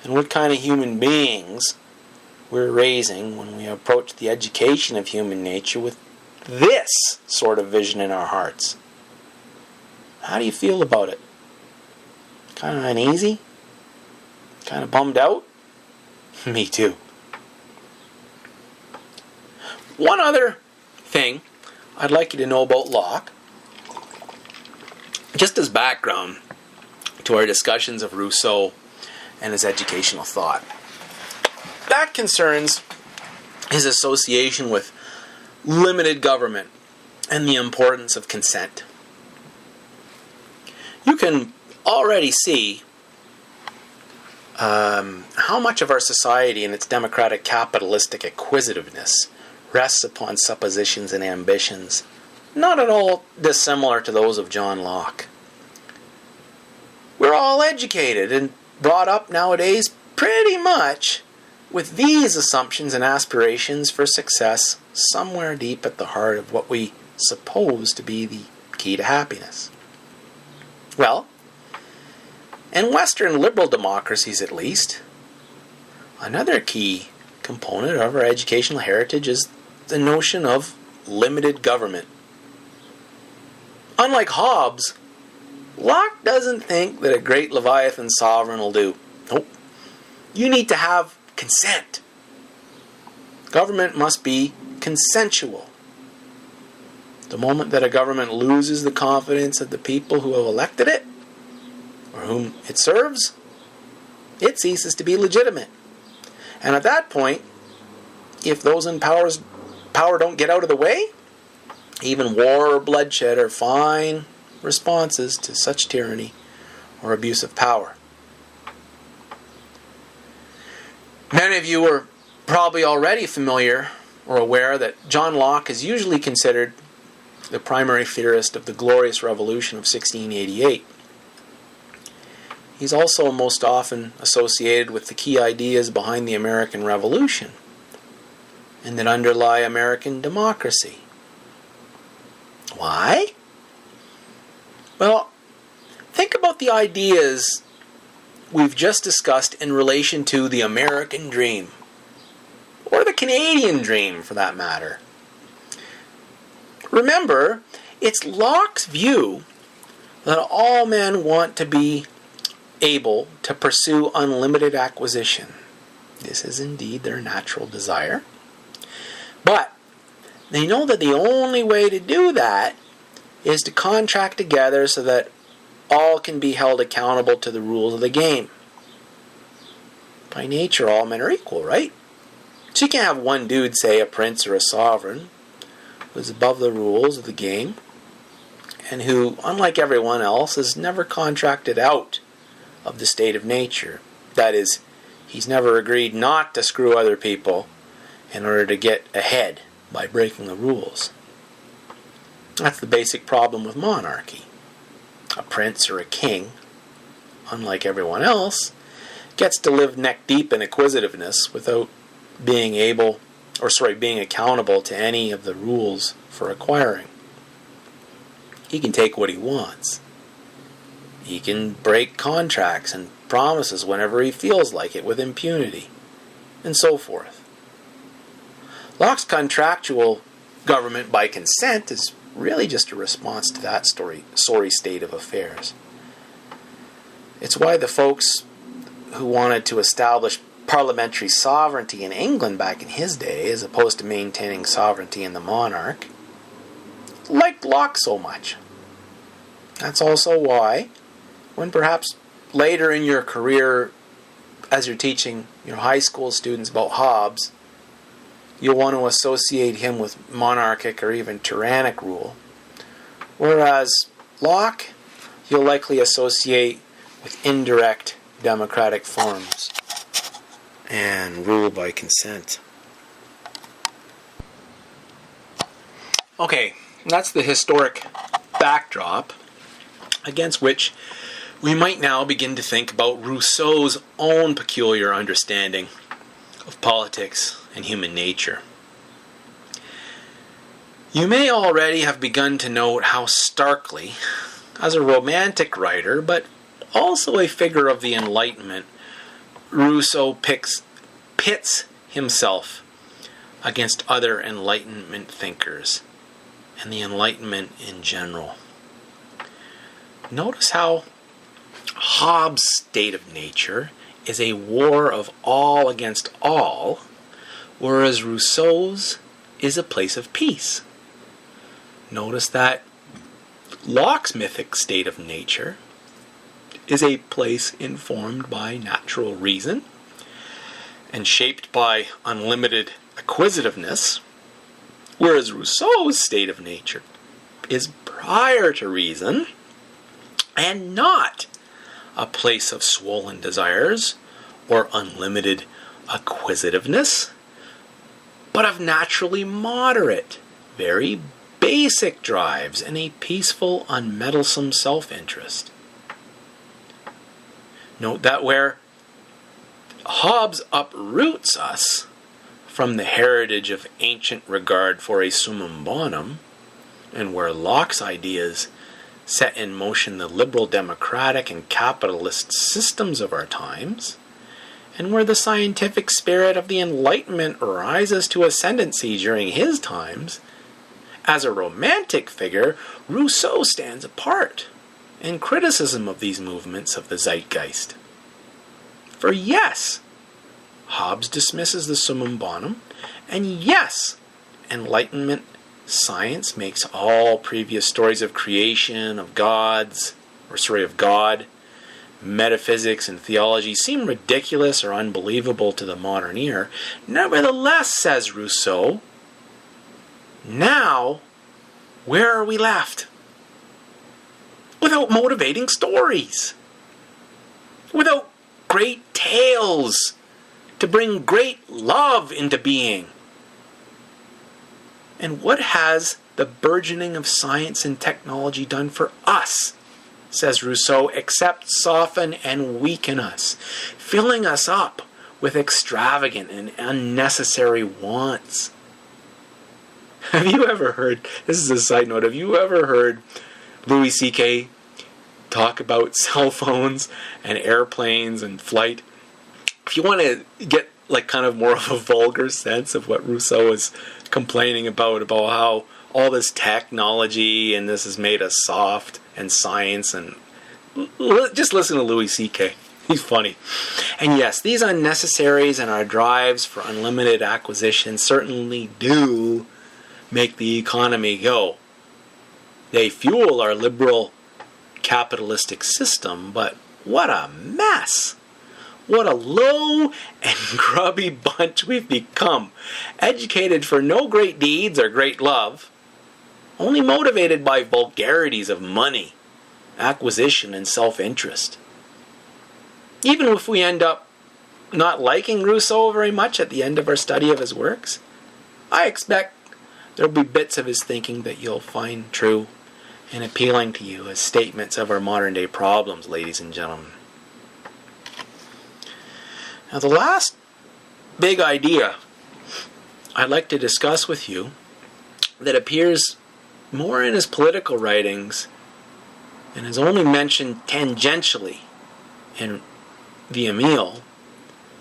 and what kind of human beings we're raising when we approach the education of human nature with this sort of vision in our hearts. How do you feel about it? Kind of uneasy? Kind of bummed out? Me too. One other thing I'd like you to know about Locke, just as background to our discussions of Rousseau and his educational thought. That concerns his association with limited government and the importance of consent. You can already see how much of our society and its democratic capitalistic acquisitiveness rests upon suppositions and ambitions not at all dissimilar to those of John Locke. We're all educated and brought up nowadays pretty much with these assumptions and aspirations for success somewhere deep at the heart of what we suppose to be the key to happiness. Well, in Western liberal democracies at least, another key component of our educational heritage is the notion of limited government. Unlike Hobbes, Locke doesn't think that a great Leviathan sovereign will do. Nope. You need to have consent. Government must be consensual. The moment that a government loses the confidence of the people who have elected it, or whom it serves, it ceases to be legitimate. And at that point, if those in power don't get out of the way, even war or bloodshed are fine responses to such tyranny or abuse of power. Many of you are probably already familiar or aware that John Locke is usually considered the primary theorist of the Glorious Revolution of 1688. He's also most often associated with the key ideas behind the American Revolution and that underlie American democracy. Why? Well, think about the ideas we've just discussed in relation to the American dream, or the Canadian dream, for that matter. Remember, it's Locke's view that all men want to be able to pursue unlimited acquisition. This is indeed their natural desire. But they know that the only way to do that is to contract together so that all can be held accountable to the rules of the game. By nature, all men are equal, right? So you can't have one dude, say a prince or a sovereign, who's above the rules of the game, and who, unlike everyone else, has never contracted out of the state of nature. That is, he's never agreed not to screw other people in order to get ahead by breaking the rules. That's the basic problem with monarchy. A prince or a king, unlike everyone else, gets to live neck deep in acquisitiveness without being accountable to any of the rules for acquiring. He can take what he wants. He can break contracts and promises whenever he feels like it with impunity, and so forth. Locke's contractual government by consent is really just a response to that sorry state of affairs. It's why the folks who wanted to establish parliamentary sovereignty in England back in his day, as opposed to maintaining sovereignty in the monarch, liked Locke so much. That's also why, when perhaps later in your career, as you're teaching your high school students about Hobbes, you'll want to associate him with monarchic or even tyrannic rule. Whereas Locke, you'll likely associate with indirect democratic forms and rule by consent. Okay, that's the historic backdrop against which we might now begin to think about Rousseau's own peculiar understanding of politics and human nature. You may already have begun to note how starkly, as a romantic writer, but also a figure of the Enlightenment, Rousseau pits himself against other Enlightenment thinkers and the Enlightenment in general. Notice how Hobbes' state of nature is a war of all against all, whereas Rousseau's is a place of peace. Notice that Locke's mythic state of nature is a place informed by natural reason and shaped by unlimited acquisitiveness, whereas Rousseau's state of nature is prior to reason and not a place of swollen desires or unlimited acquisitiveness, but of naturally moderate, very basic drives and a peaceful, unmeddlesome self-interest. Note that where Hobbes uproots us from the heritage of ancient regard for a summum bonum, and where Locke's ideas set in motion the liberal democratic and capitalist systems of our times, and where the scientific spirit of the Enlightenment rises to ascendancy during his times, as a romantic figure, Rousseau stands apart in criticism of these movements of the zeitgeist. For yes, Hobbes dismisses the summum bonum, and yes, Enlightenment science makes all previous stories of creation, of God, metaphysics, and theology seem ridiculous or unbelievable to the modern ear. Nevertheless, says Rousseau, now, where are we left? Without motivating stories. Without great tales to bring great love into being. And what has the burgeoning of science and technology done for us, says Rousseau, except soften and weaken us, filling us up with extravagant and unnecessary wants? Have you ever heard, this is a side note, have you ever heard Louis C.K. talk about cell phones and airplanes and flight? If you want to get like kind of more of a vulgar sense of what Rousseau is complaining about how all this technology and this has made us soft and science, and just listen to Louis C.K. He's funny. And yes, these unnecessaries and our drives for unlimited acquisition certainly do make the economy go. They fuel our liberal capitalistic system, but what a mess! What a low and grubby bunch we've become, educated for no great deeds or great love, only motivated by vulgarities of money, acquisition, and self-interest. Even if we end up not liking Rousseau very much at the end of our study of his works, I expect there'll be bits of his thinking that you'll find true and appealing to you as statements of our modern day problems, ladies and gentlemen. Now, the last big idea I'd like to discuss with you that appears more in his political writings and is only mentioned tangentially in the Emile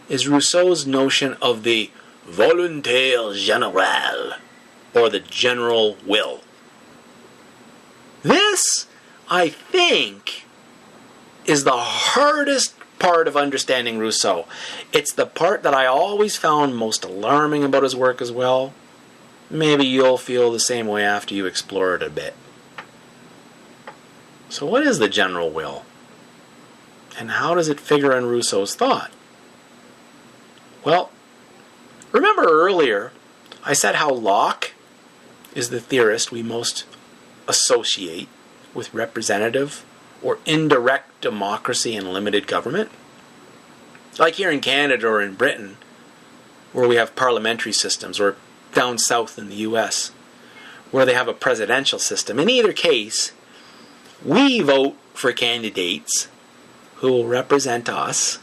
is Rousseau's notion of the volonté générale, or the general will. This, I think, is the hardest part of understanding Rousseau. It's the part that I always found most alarming about his work as well. Maybe you'll feel the same way after you explore it a bit. So what is the general will? And how does it figure in Rousseau's thought? Well, remember earlier I said how Locke is the theorist we most associate with representative or indirect democracy and limited government? Like here in Canada or in Britain, where we have parliamentary systems, or down south in the US, where they have a presidential system. In either case, we vote for candidates who will represent us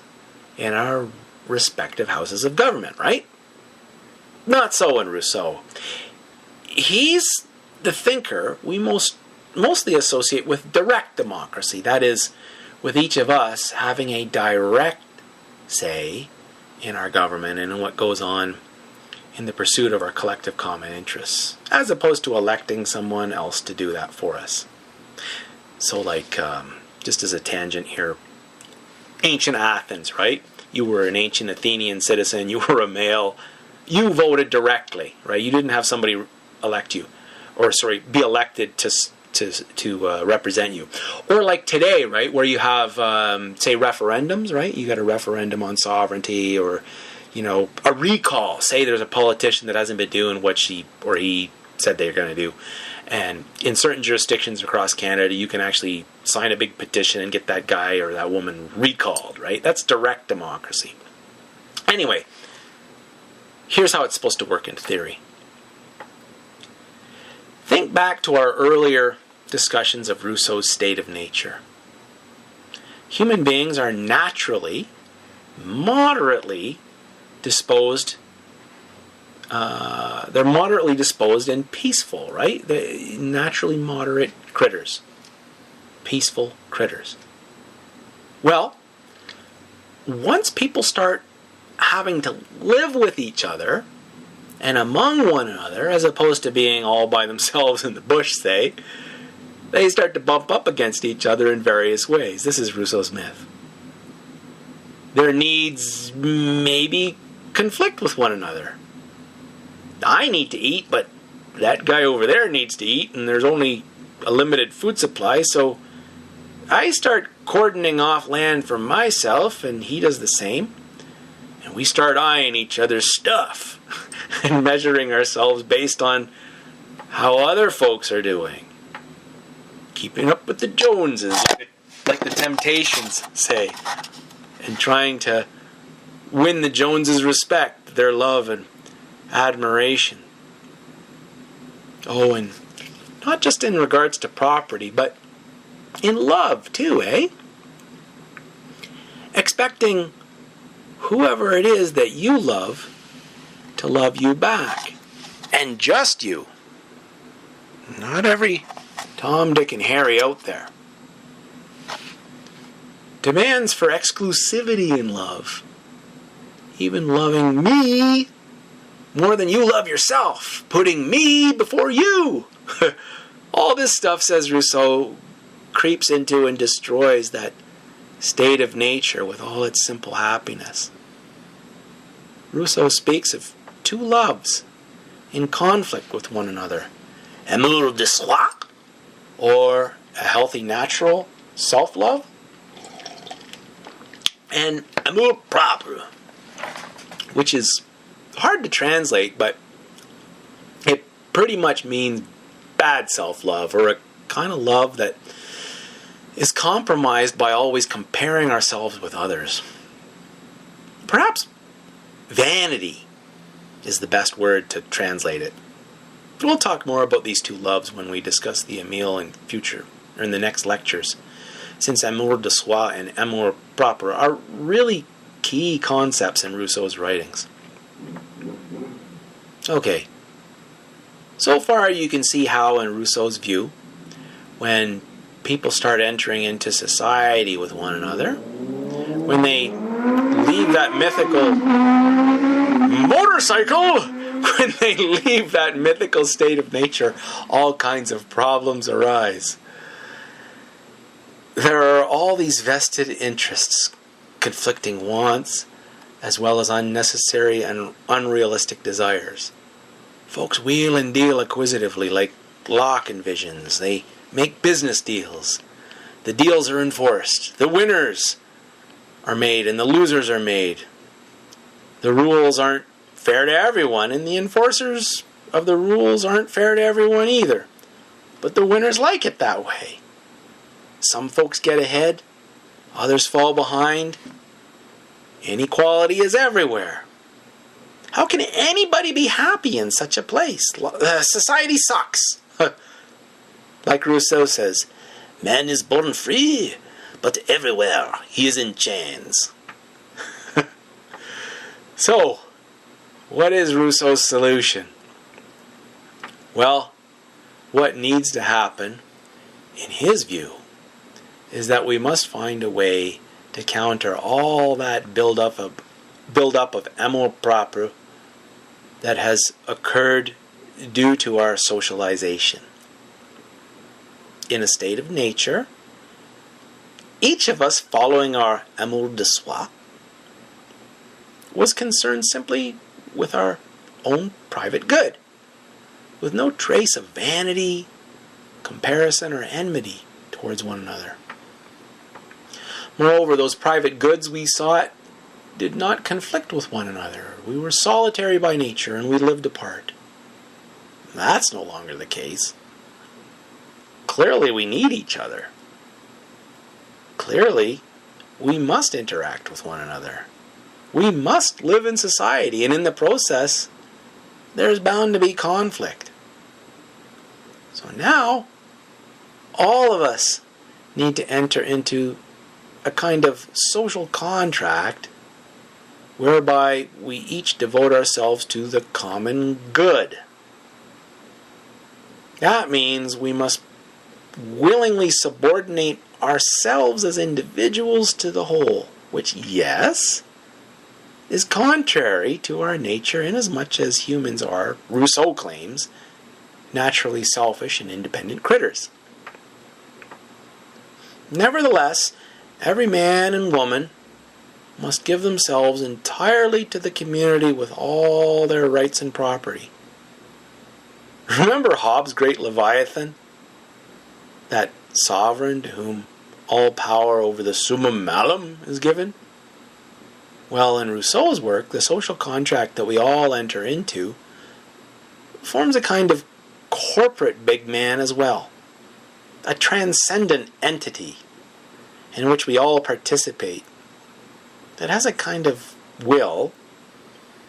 in our respective houses of government, right? Not so in Rousseau. He's the thinker we mostly associate with direct democracy. That is, with each of us having a direct say in our government and in what goes on in the pursuit of our collective common interests, as opposed to electing someone else to do that for us. So like, just as a tangent here, ancient Athens, right? You were an ancient Athenian citizen, you were a male, you voted directly, right? You didn't have somebody elect you, be elected to represent you. Or like today, right, where you have, say, referendums, right? You got a referendum on sovereignty, or, a recall. Say there's a politician that hasn't been doing what she or he said they're going to do. And in certain jurisdictions across Canada, you can actually sign a big petition and get that guy or that woman recalled, right? That's direct democracy. Anyway, here's how it's supposed to work in theory. Think back to our earlier discussions of Rousseau's state of nature. Human beings are naturally, moderately disposed. They're moderately disposed and peaceful, right? They're naturally moderate critters. Peaceful critters. Well, once people start having to live with each other and among one another, as opposed to being all by themselves in the bush, say, they start to bump up against each other in various ways. This is Rousseau's myth. Their needs maybe conflict with one another. I need to eat, but that guy over there needs to eat, and there's only a limited food supply, so I start cordoning off land for myself, and he does the same. And we start eyeing each other's stuff and measuring ourselves based on how other folks are doing. Keeping up with the Joneses, like the Temptations say, and trying to win the Joneses' respect, their love and admiration. Oh, and not just in regards to property, but in love too, eh? Expecting whoever it is that you love to love you back. And just you. Not every Tom, Dick, and Harry out there. Demands for exclusivity in love. even loving me more than you love yourself, putting me before you. All this stuff, says Rousseau, creeps into and destroys that state of nature with all its simple happiness. Rousseau speaks of two loves in conflict with one another. Amour de soi, or a healthy natural self-love, and amour propre, which is hard to translate, but it pretty much means bad self-love, or a kind of love that is compromised by always comparing ourselves with others. Perhaps vanity is the best word to translate it. But we'll talk more about these two loves when we discuss the Emile in future, or in the next lectures, since amour de soi and amour propre are really key concepts in Rousseau's writings. Okay, so far you can see how, in Rousseau's view, when people start entering into society with one another, when they leave that mythical motorcycle, when they leave that mythical state of nature, all kinds of problems arise. There are all these vested interests, conflicting wants, as well as unnecessary and unrealistic desires. Folks wheel and deal acquisitively like Locke envisions. They make business deals. The deals are enforced. The winners are made and the losers are made. The rules aren't fair to everyone, and the enforcers of the rules aren't fair to everyone either. But the winners like it that way. Some folks get ahead, others fall behind. Inequality is everywhere. How can anybody be happy in such a place? Society sucks. Like Rousseau says, man is born free, but everywhere he is in chains. So, what is Rousseau's solution? Well, what needs to happen, in his view, is that we must find a way to counter all that build-up of amour propre that has occurred due to our socialization. In a state of nature, each of us, following our amour de soi, was concerned simply with our own private good, with no trace of vanity, comparison, or enmity towards one another. Moreover, those private goods we sought did not conflict with one another. We were solitary by nature, and we lived apart. That's no longer the case. Clearly, we need each other. Clearly, we must interact with one another. We must live in society, and in the process, there's bound to be conflict. So now, all of us need to enter into a kind of social contract whereby we each devote ourselves to the common good. That means we must willingly subordinate ourselves as individuals to the whole, which, yes, is contrary to our nature inasmuch as humans are, Rousseau claims, naturally selfish and independent critters. Nevertheless, every man and woman must give themselves entirely to the community with all their rights and property. Remember Hobbes' great Leviathan? That sovereign to whom all power over the summum malum is given? Well, in Rousseau's work, the social contract that we all enter into forms a kind of corporate big man as well. A transcendent entity in which we all participate that has a kind of will,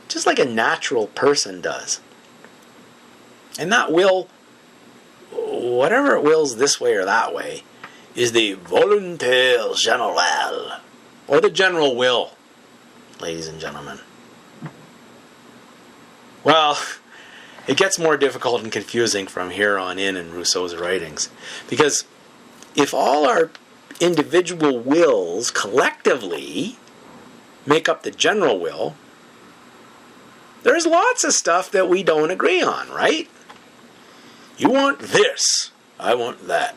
just like a natural person does. And that will, whatever it wills this way or that way, is the volonté générale, or the general will, ladies and gentlemen. Well, it gets more difficult and confusing from here on in Rousseau's writings, because if all our individual wills collectively make up the general will, There's lots of stuff that we don't agree on, right? You want this, I want that.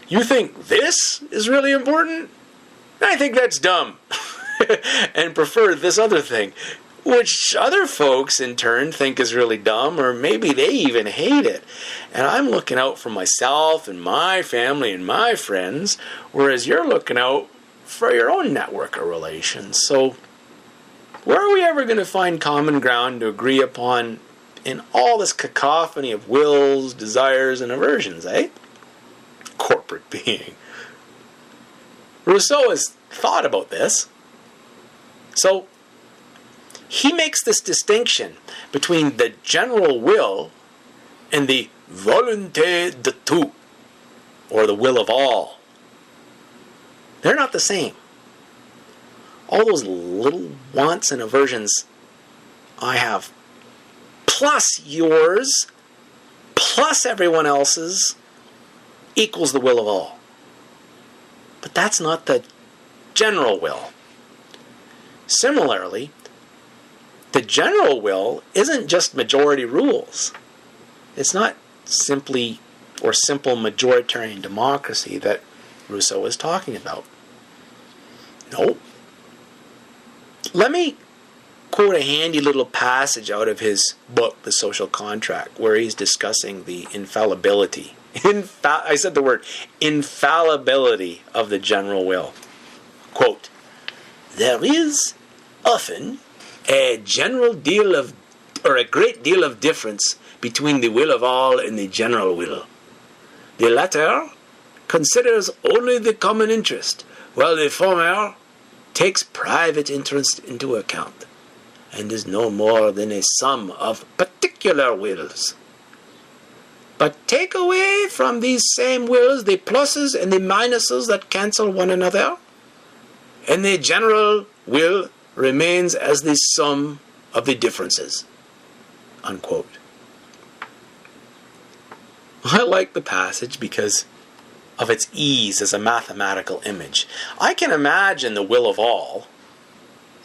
You think this is really important? I think that's dumb. And prefer this other thing, which other folks in turn think is really dumb, or maybe they even hate it. And I'm looking out for myself and my family and my friends, whereas you're looking out for your own network of relations. So where are we ever going to find common ground to agree upon in all this cacophony of wills, desires, and aversions, eh? Corporate being. Rousseau has thought about this. So he makes this distinction between the general will and the volonté de tout, or the will of all. They're not the same. All those little wants and aversions I have, plus yours, plus everyone else's, equals the will of all. But that's not the general will. Similarly, the general will isn't just majority rules. It's not simply or simple majoritarian democracy that Rousseau is talking about. No. Let me quote a handy little passage out of his book, The Social Contract, where he's discussing the infallibility. I said the word infallibility of the general will. Quote, "There is often a great deal of difference between the will of all and the general will. The latter considers only the common interest, while the former takes private interest into account, and is no more than a sum of particular wills. But take away from these same wills the pluses and the minuses that cancel one another, and the general will remains as the sum of the differences." Unquote. I like the passage because of its ease as a mathematical image. I can imagine the will of all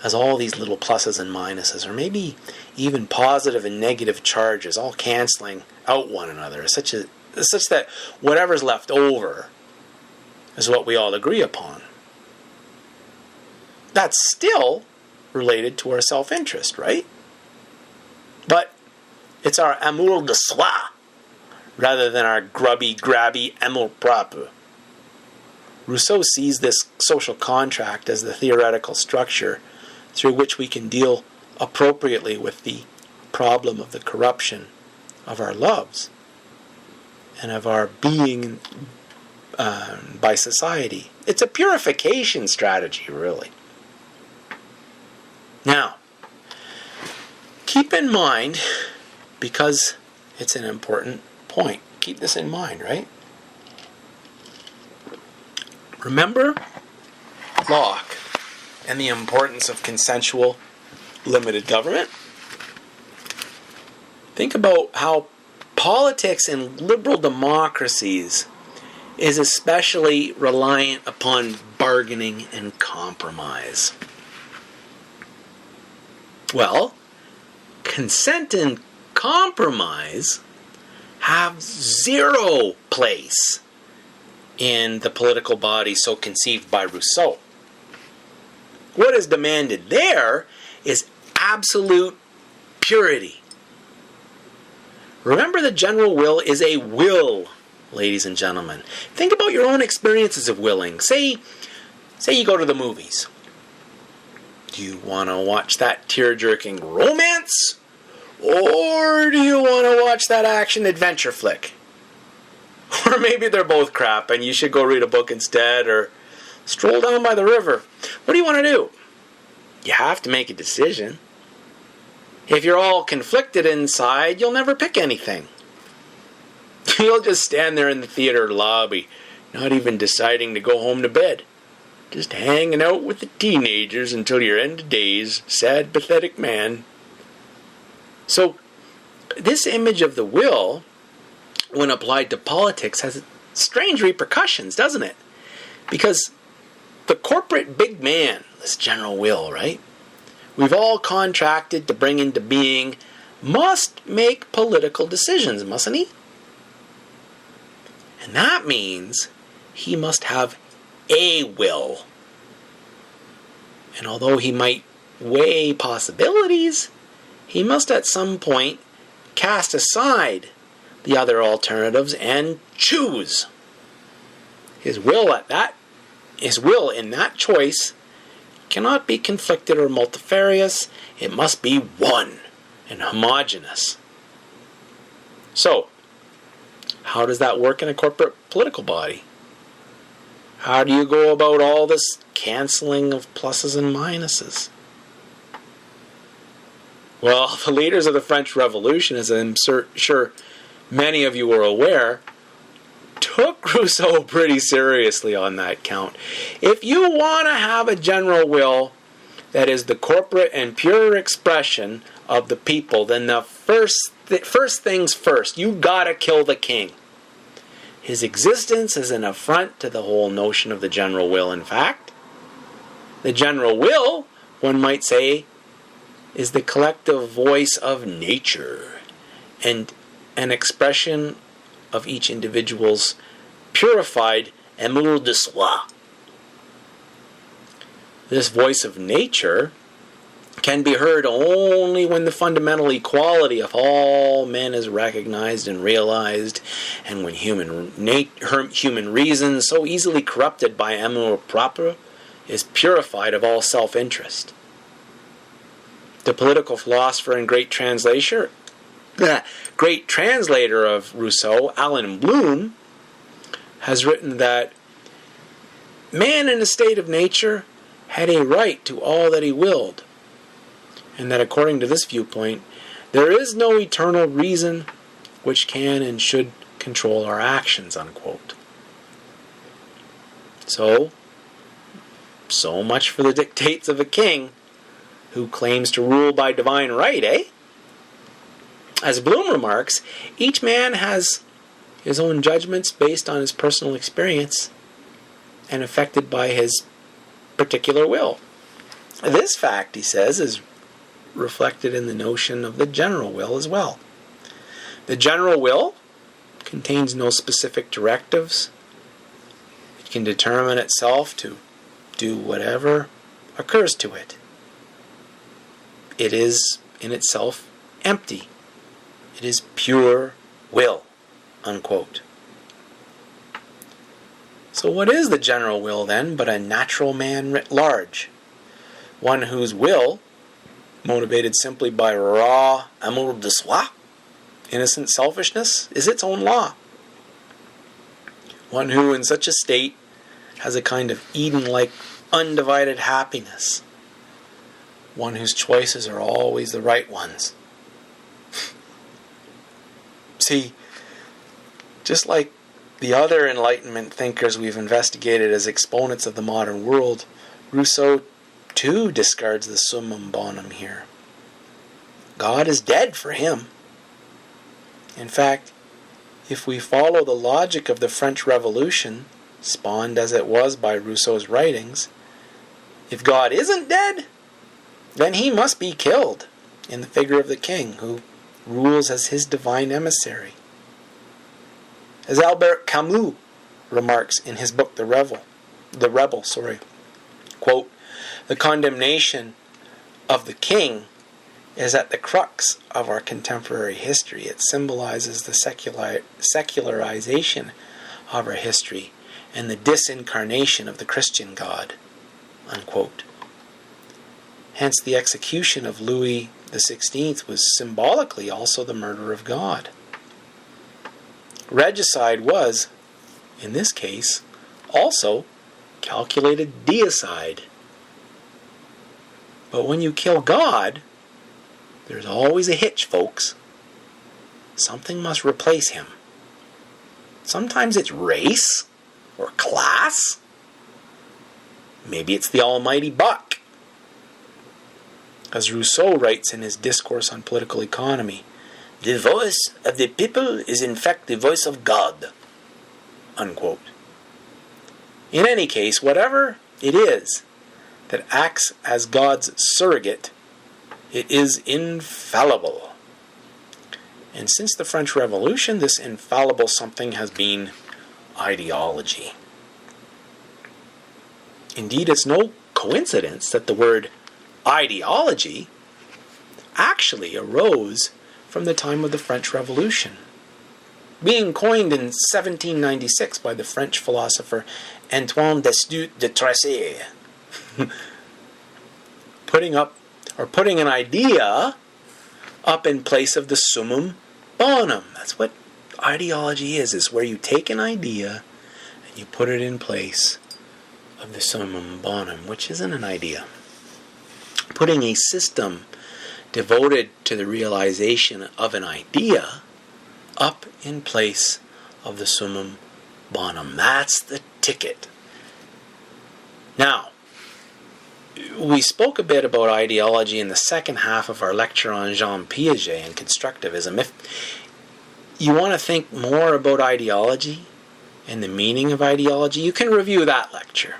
as all these little pluses and minuses, or maybe even positive and negative charges, all canceling out one another, such that whatever's left over is what we all agree upon. That's still related to our self-interest, right? But it's our amour de soi, rather than our grubby amour propre. Rousseau sees this social contract as the theoretical structure through which we can deal appropriately with the problem of the corruption of our loves and of our being by society. It's a purification strategy, really. Now, keep in mind, because it's an important point, keep this in mind, right? Remember Locke and the importance of consensual limited government? Think about how politics in liberal democracies is especially reliant upon bargaining and compromise. Well, consent and compromise have zero place in the political body so conceived by Rousseau. What is demanded there is absolute purity. Remember, the general will is a will, ladies and gentlemen. Think about your own experiences of willing. Say you go to the movies. Do you want to watch that tear-jerking romance? Or do you want to watch that action-adventure flick? Or maybe they're both crap and you should go read a book instead, or stroll down by the river. What do you want to do? You have to make a decision. If you're all conflicted inside, you'll never pick anything. You'll just stand there in the theater lobby, not even deciding to go home to bed. Just hanging out with the teenagers until your end of days, sad, pathetic man. So, this image of the will, when applied to politics, has strange repercussions, doesn't it? Because the corporate big man, this general will, right? we've all contracted to bring into being must make political decisions, mustn't he? And that means he must have a will. And although he might weigh possibilities, he must at some point cast aside the other alternatives and choose. His will in that choice cannot be conflicted or multifarious. It must be one and homogeneous. So, how does that work in a corporate political body? How do you go about all this cancelling of pluses and minuses? Well, the leaders of the French Revolution, as I'm sure many of you are aware, took Rousseau pretty seriously on that count. If you want to have a general will that is the corporate and pure expression of the people, then the first things first, you gotta kill the king. His existence is an affront to the whole notion of the general will. In fact, the general will, one might say, is the collective voice of nature and an expression of each individual's purified Emile de soi. This voice of nature can be heard only when the fundamental equality of all men is recognized and realized, and when human reason, so easily corrupted by amour propre, is purified of all self-interest. The political philosopher and great translator of Rousseau, Alan Bloom, has written that man in a state of nature had a right to all that he willed, and that according to this viewpoint, there is no eternal reason which can and should control our actions, unquote. So much for the dictates of a king who claims to rule by divine right, eh? As Bloom remarks, each man has his own judgments based on his personal experience and affected by his particular will. This fact, he says, is reflected in the notion of the general will as well. The general will contains no specific directives. It can determine itself to do whatever occurs to it. It is in itself empty. It is pure will, unquote. So what is the general will then but a natural man writ large? One whose will, motivated simply by raw amour de soi, innocent selfishness, is its own law. One who in such a state has a kind of Eden-like undivided happiness. One whose choices are always the right ones. See, just like the other Enlightenment thinkers we've investigated as exponents of the modern world, Rousseau too discards the summum bonum here. God is dead for him. In fact, if we follow the logic of the French Revolution, spawned as it was by Rousseau's writings, if God isn't dead, then he must be killed in the figure of the king who rules as his divine emissary. As Albert Camus remarks in his book The Rebel, quote, the condemnation of the king is at the crux of our contemporary history. It symbolizes the secularization of our history and the disincarnation of the Christian God, unquote. Hence the execution of Louis XVI was symbolically also the murder of God. Regicide was, in this case, also calculated deicide. But when you kill God, there's always a hitch, folks. Something must replace him. Sometimes it's race or class. Maybe it's the almighty buck. As Rousseau writes in his Discourse on Political Economy, the voice of the people is in fact the voice of God, unquote. In any case, whatever it is that acts as God's surrogate It is infallible. And since the French Revolution, this infallible something has been ideology. Indeed, it's no coincidence that the word ideology actually arose from the time of the French Revolution, being coined in 1796 by the French philosopher Antoine de Tracy, putting an idea up in place of the summum bonum. That's what ideology is where you take an idea and you put it in place of the summum bonum, which isn't an idea. Putting a system devoted to the realization of an idea up in place of the summum bonum. That's the ticket. Now, we spoke a bit about ideology in the second half of our lecture on Jean Piaget and constructivism. If you want to think more about ideology and the meaning of ideology, you can review that lecture.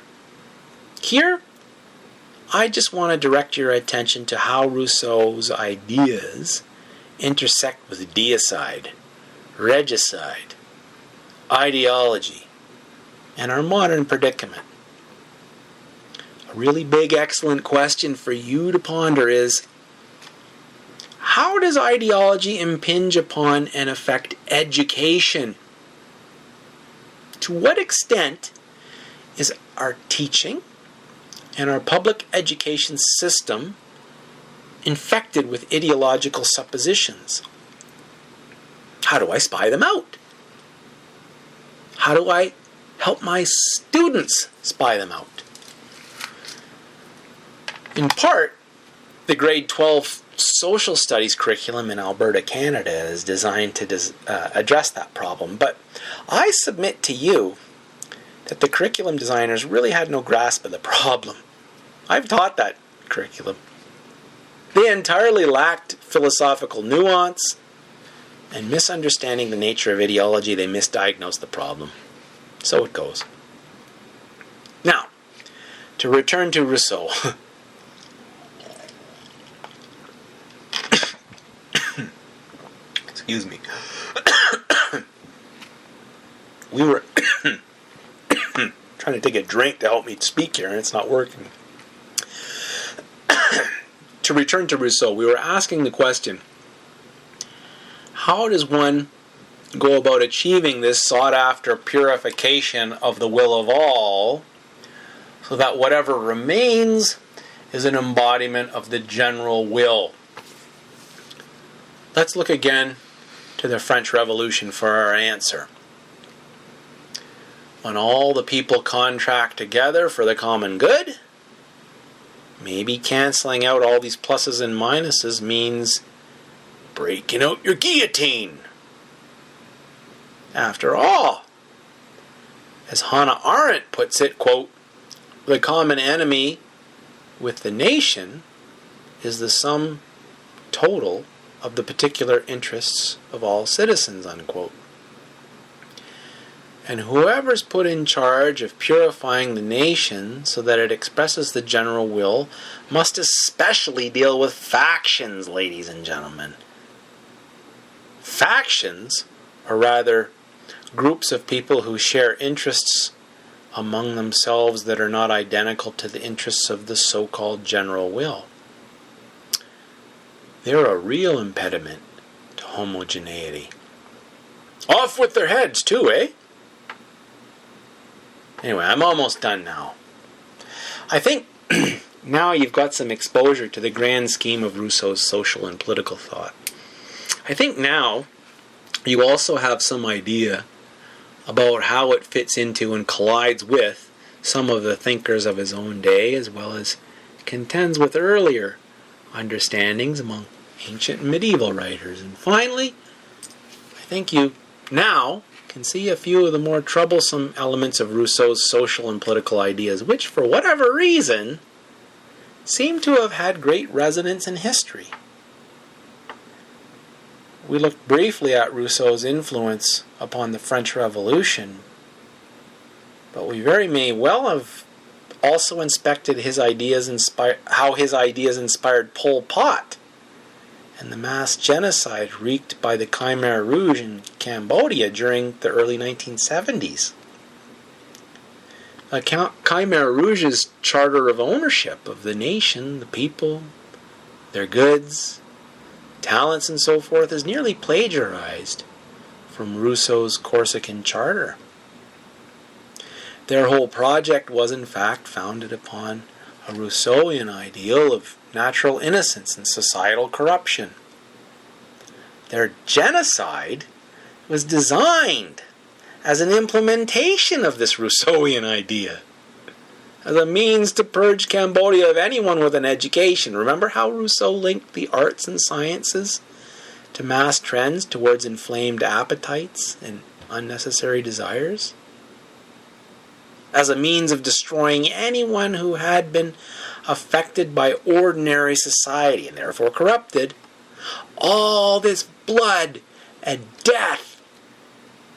Here, I just want to direct your attention to how Rousseau's ideas intersect with deicide, regicide, ideology, and our modern predicament. A really big, excellent question for you to ponder is, how does ideology impinge upon and affect education? To what extent is our teaching and our public education system infected with ideological suppositions? How do I spy them out? How do I help my students spy them out? In part, the grade 12 social studies curriculum in Alberta, Canada is designed to address that problem. But I submit to you that the curriculum designers really had no grasp of the problem. I've taught that curriculum. They entirely lacked philosophical nuance, and misunderstanding the nature of ideology, they misdiagnosed the problem. So it goes. Now, to return to Rousseau. Excuse me. We were trying to take a drink to help me speak here, and it's not working. To return to Rousseau, we were asking the question, how does one go about achieving this sought-after purification of the will of all so that whatever remains is an embodiment of the general will? Let's look again to the French Revolution for our answer. When all the people contract together for the common good, maybe cancelling out all these pluses and minuses means breaking out your guillotine. After all, as Hannah Arendt puts it, quote, the common enemy with the nation is the sum total of the particular interests of all citizens, unquote. And whoever's put in charge of purifying the nation so that it expresses the general will must especially deal with factions, ladies and gentlemen. Factions, or rather groups of people who share interests among themselves that are not identical to the interests of the so-called general will. They're a real impediment to homogeneity. Off with their heads, too, eh? Anyway, I'm almost done now. I think now you've got some exposure to the grand scheme of Rousseau's social and political thought. I think now you also have some idea about how it fits into and collides with some of the thinkers of his own day, as well as contends with earlier understandings among ancient and medieval writers. And finally, I think you now can see a few of the more troublesome elements of Rousseau's social and political ideas, which, for whatever reason, seem to have had great resonance in history. We looked briefly at Rousseau's influence upon the French Revolution, but we very may well have also inspected how his ideas inspired Pol Pot and the mass genocide wreaked by the Khmer Rouge in Cambodia during the early 1970s. Khmer Rouge's charter of ownership of the nation, the people, their goods, talents, and so forth is nearly plagiarized from Rousseau's Corsican Charter. Their whole project was in fact founded upon a Rousseauian ideal of natural innocence and societal corruption. Their genocide was designed as an implementation of this Rousseauian idea, as a means to purge Cambodia of anyone with an education. Remember how Rousseau linked the arts and sciences to mass trends towards inflamed appetites and unnecessary desires? As a means of destroying anyone who had been affected by ordinary society and therefore corrupted. All this blood and death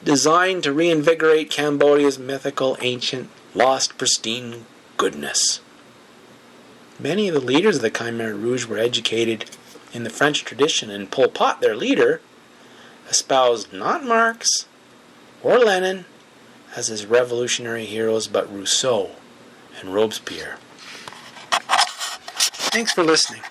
designed to reinvigorate Cambodia's mythical, ancient, lost, pristine goodness. Many of the leaders of the Khmer Rouge were educated in the French tradition, and Pol Pot, their leader, espoused not Marx or Lenin as his revolutionary heroes, but Rousseau and Robespierre. Thanks for listening.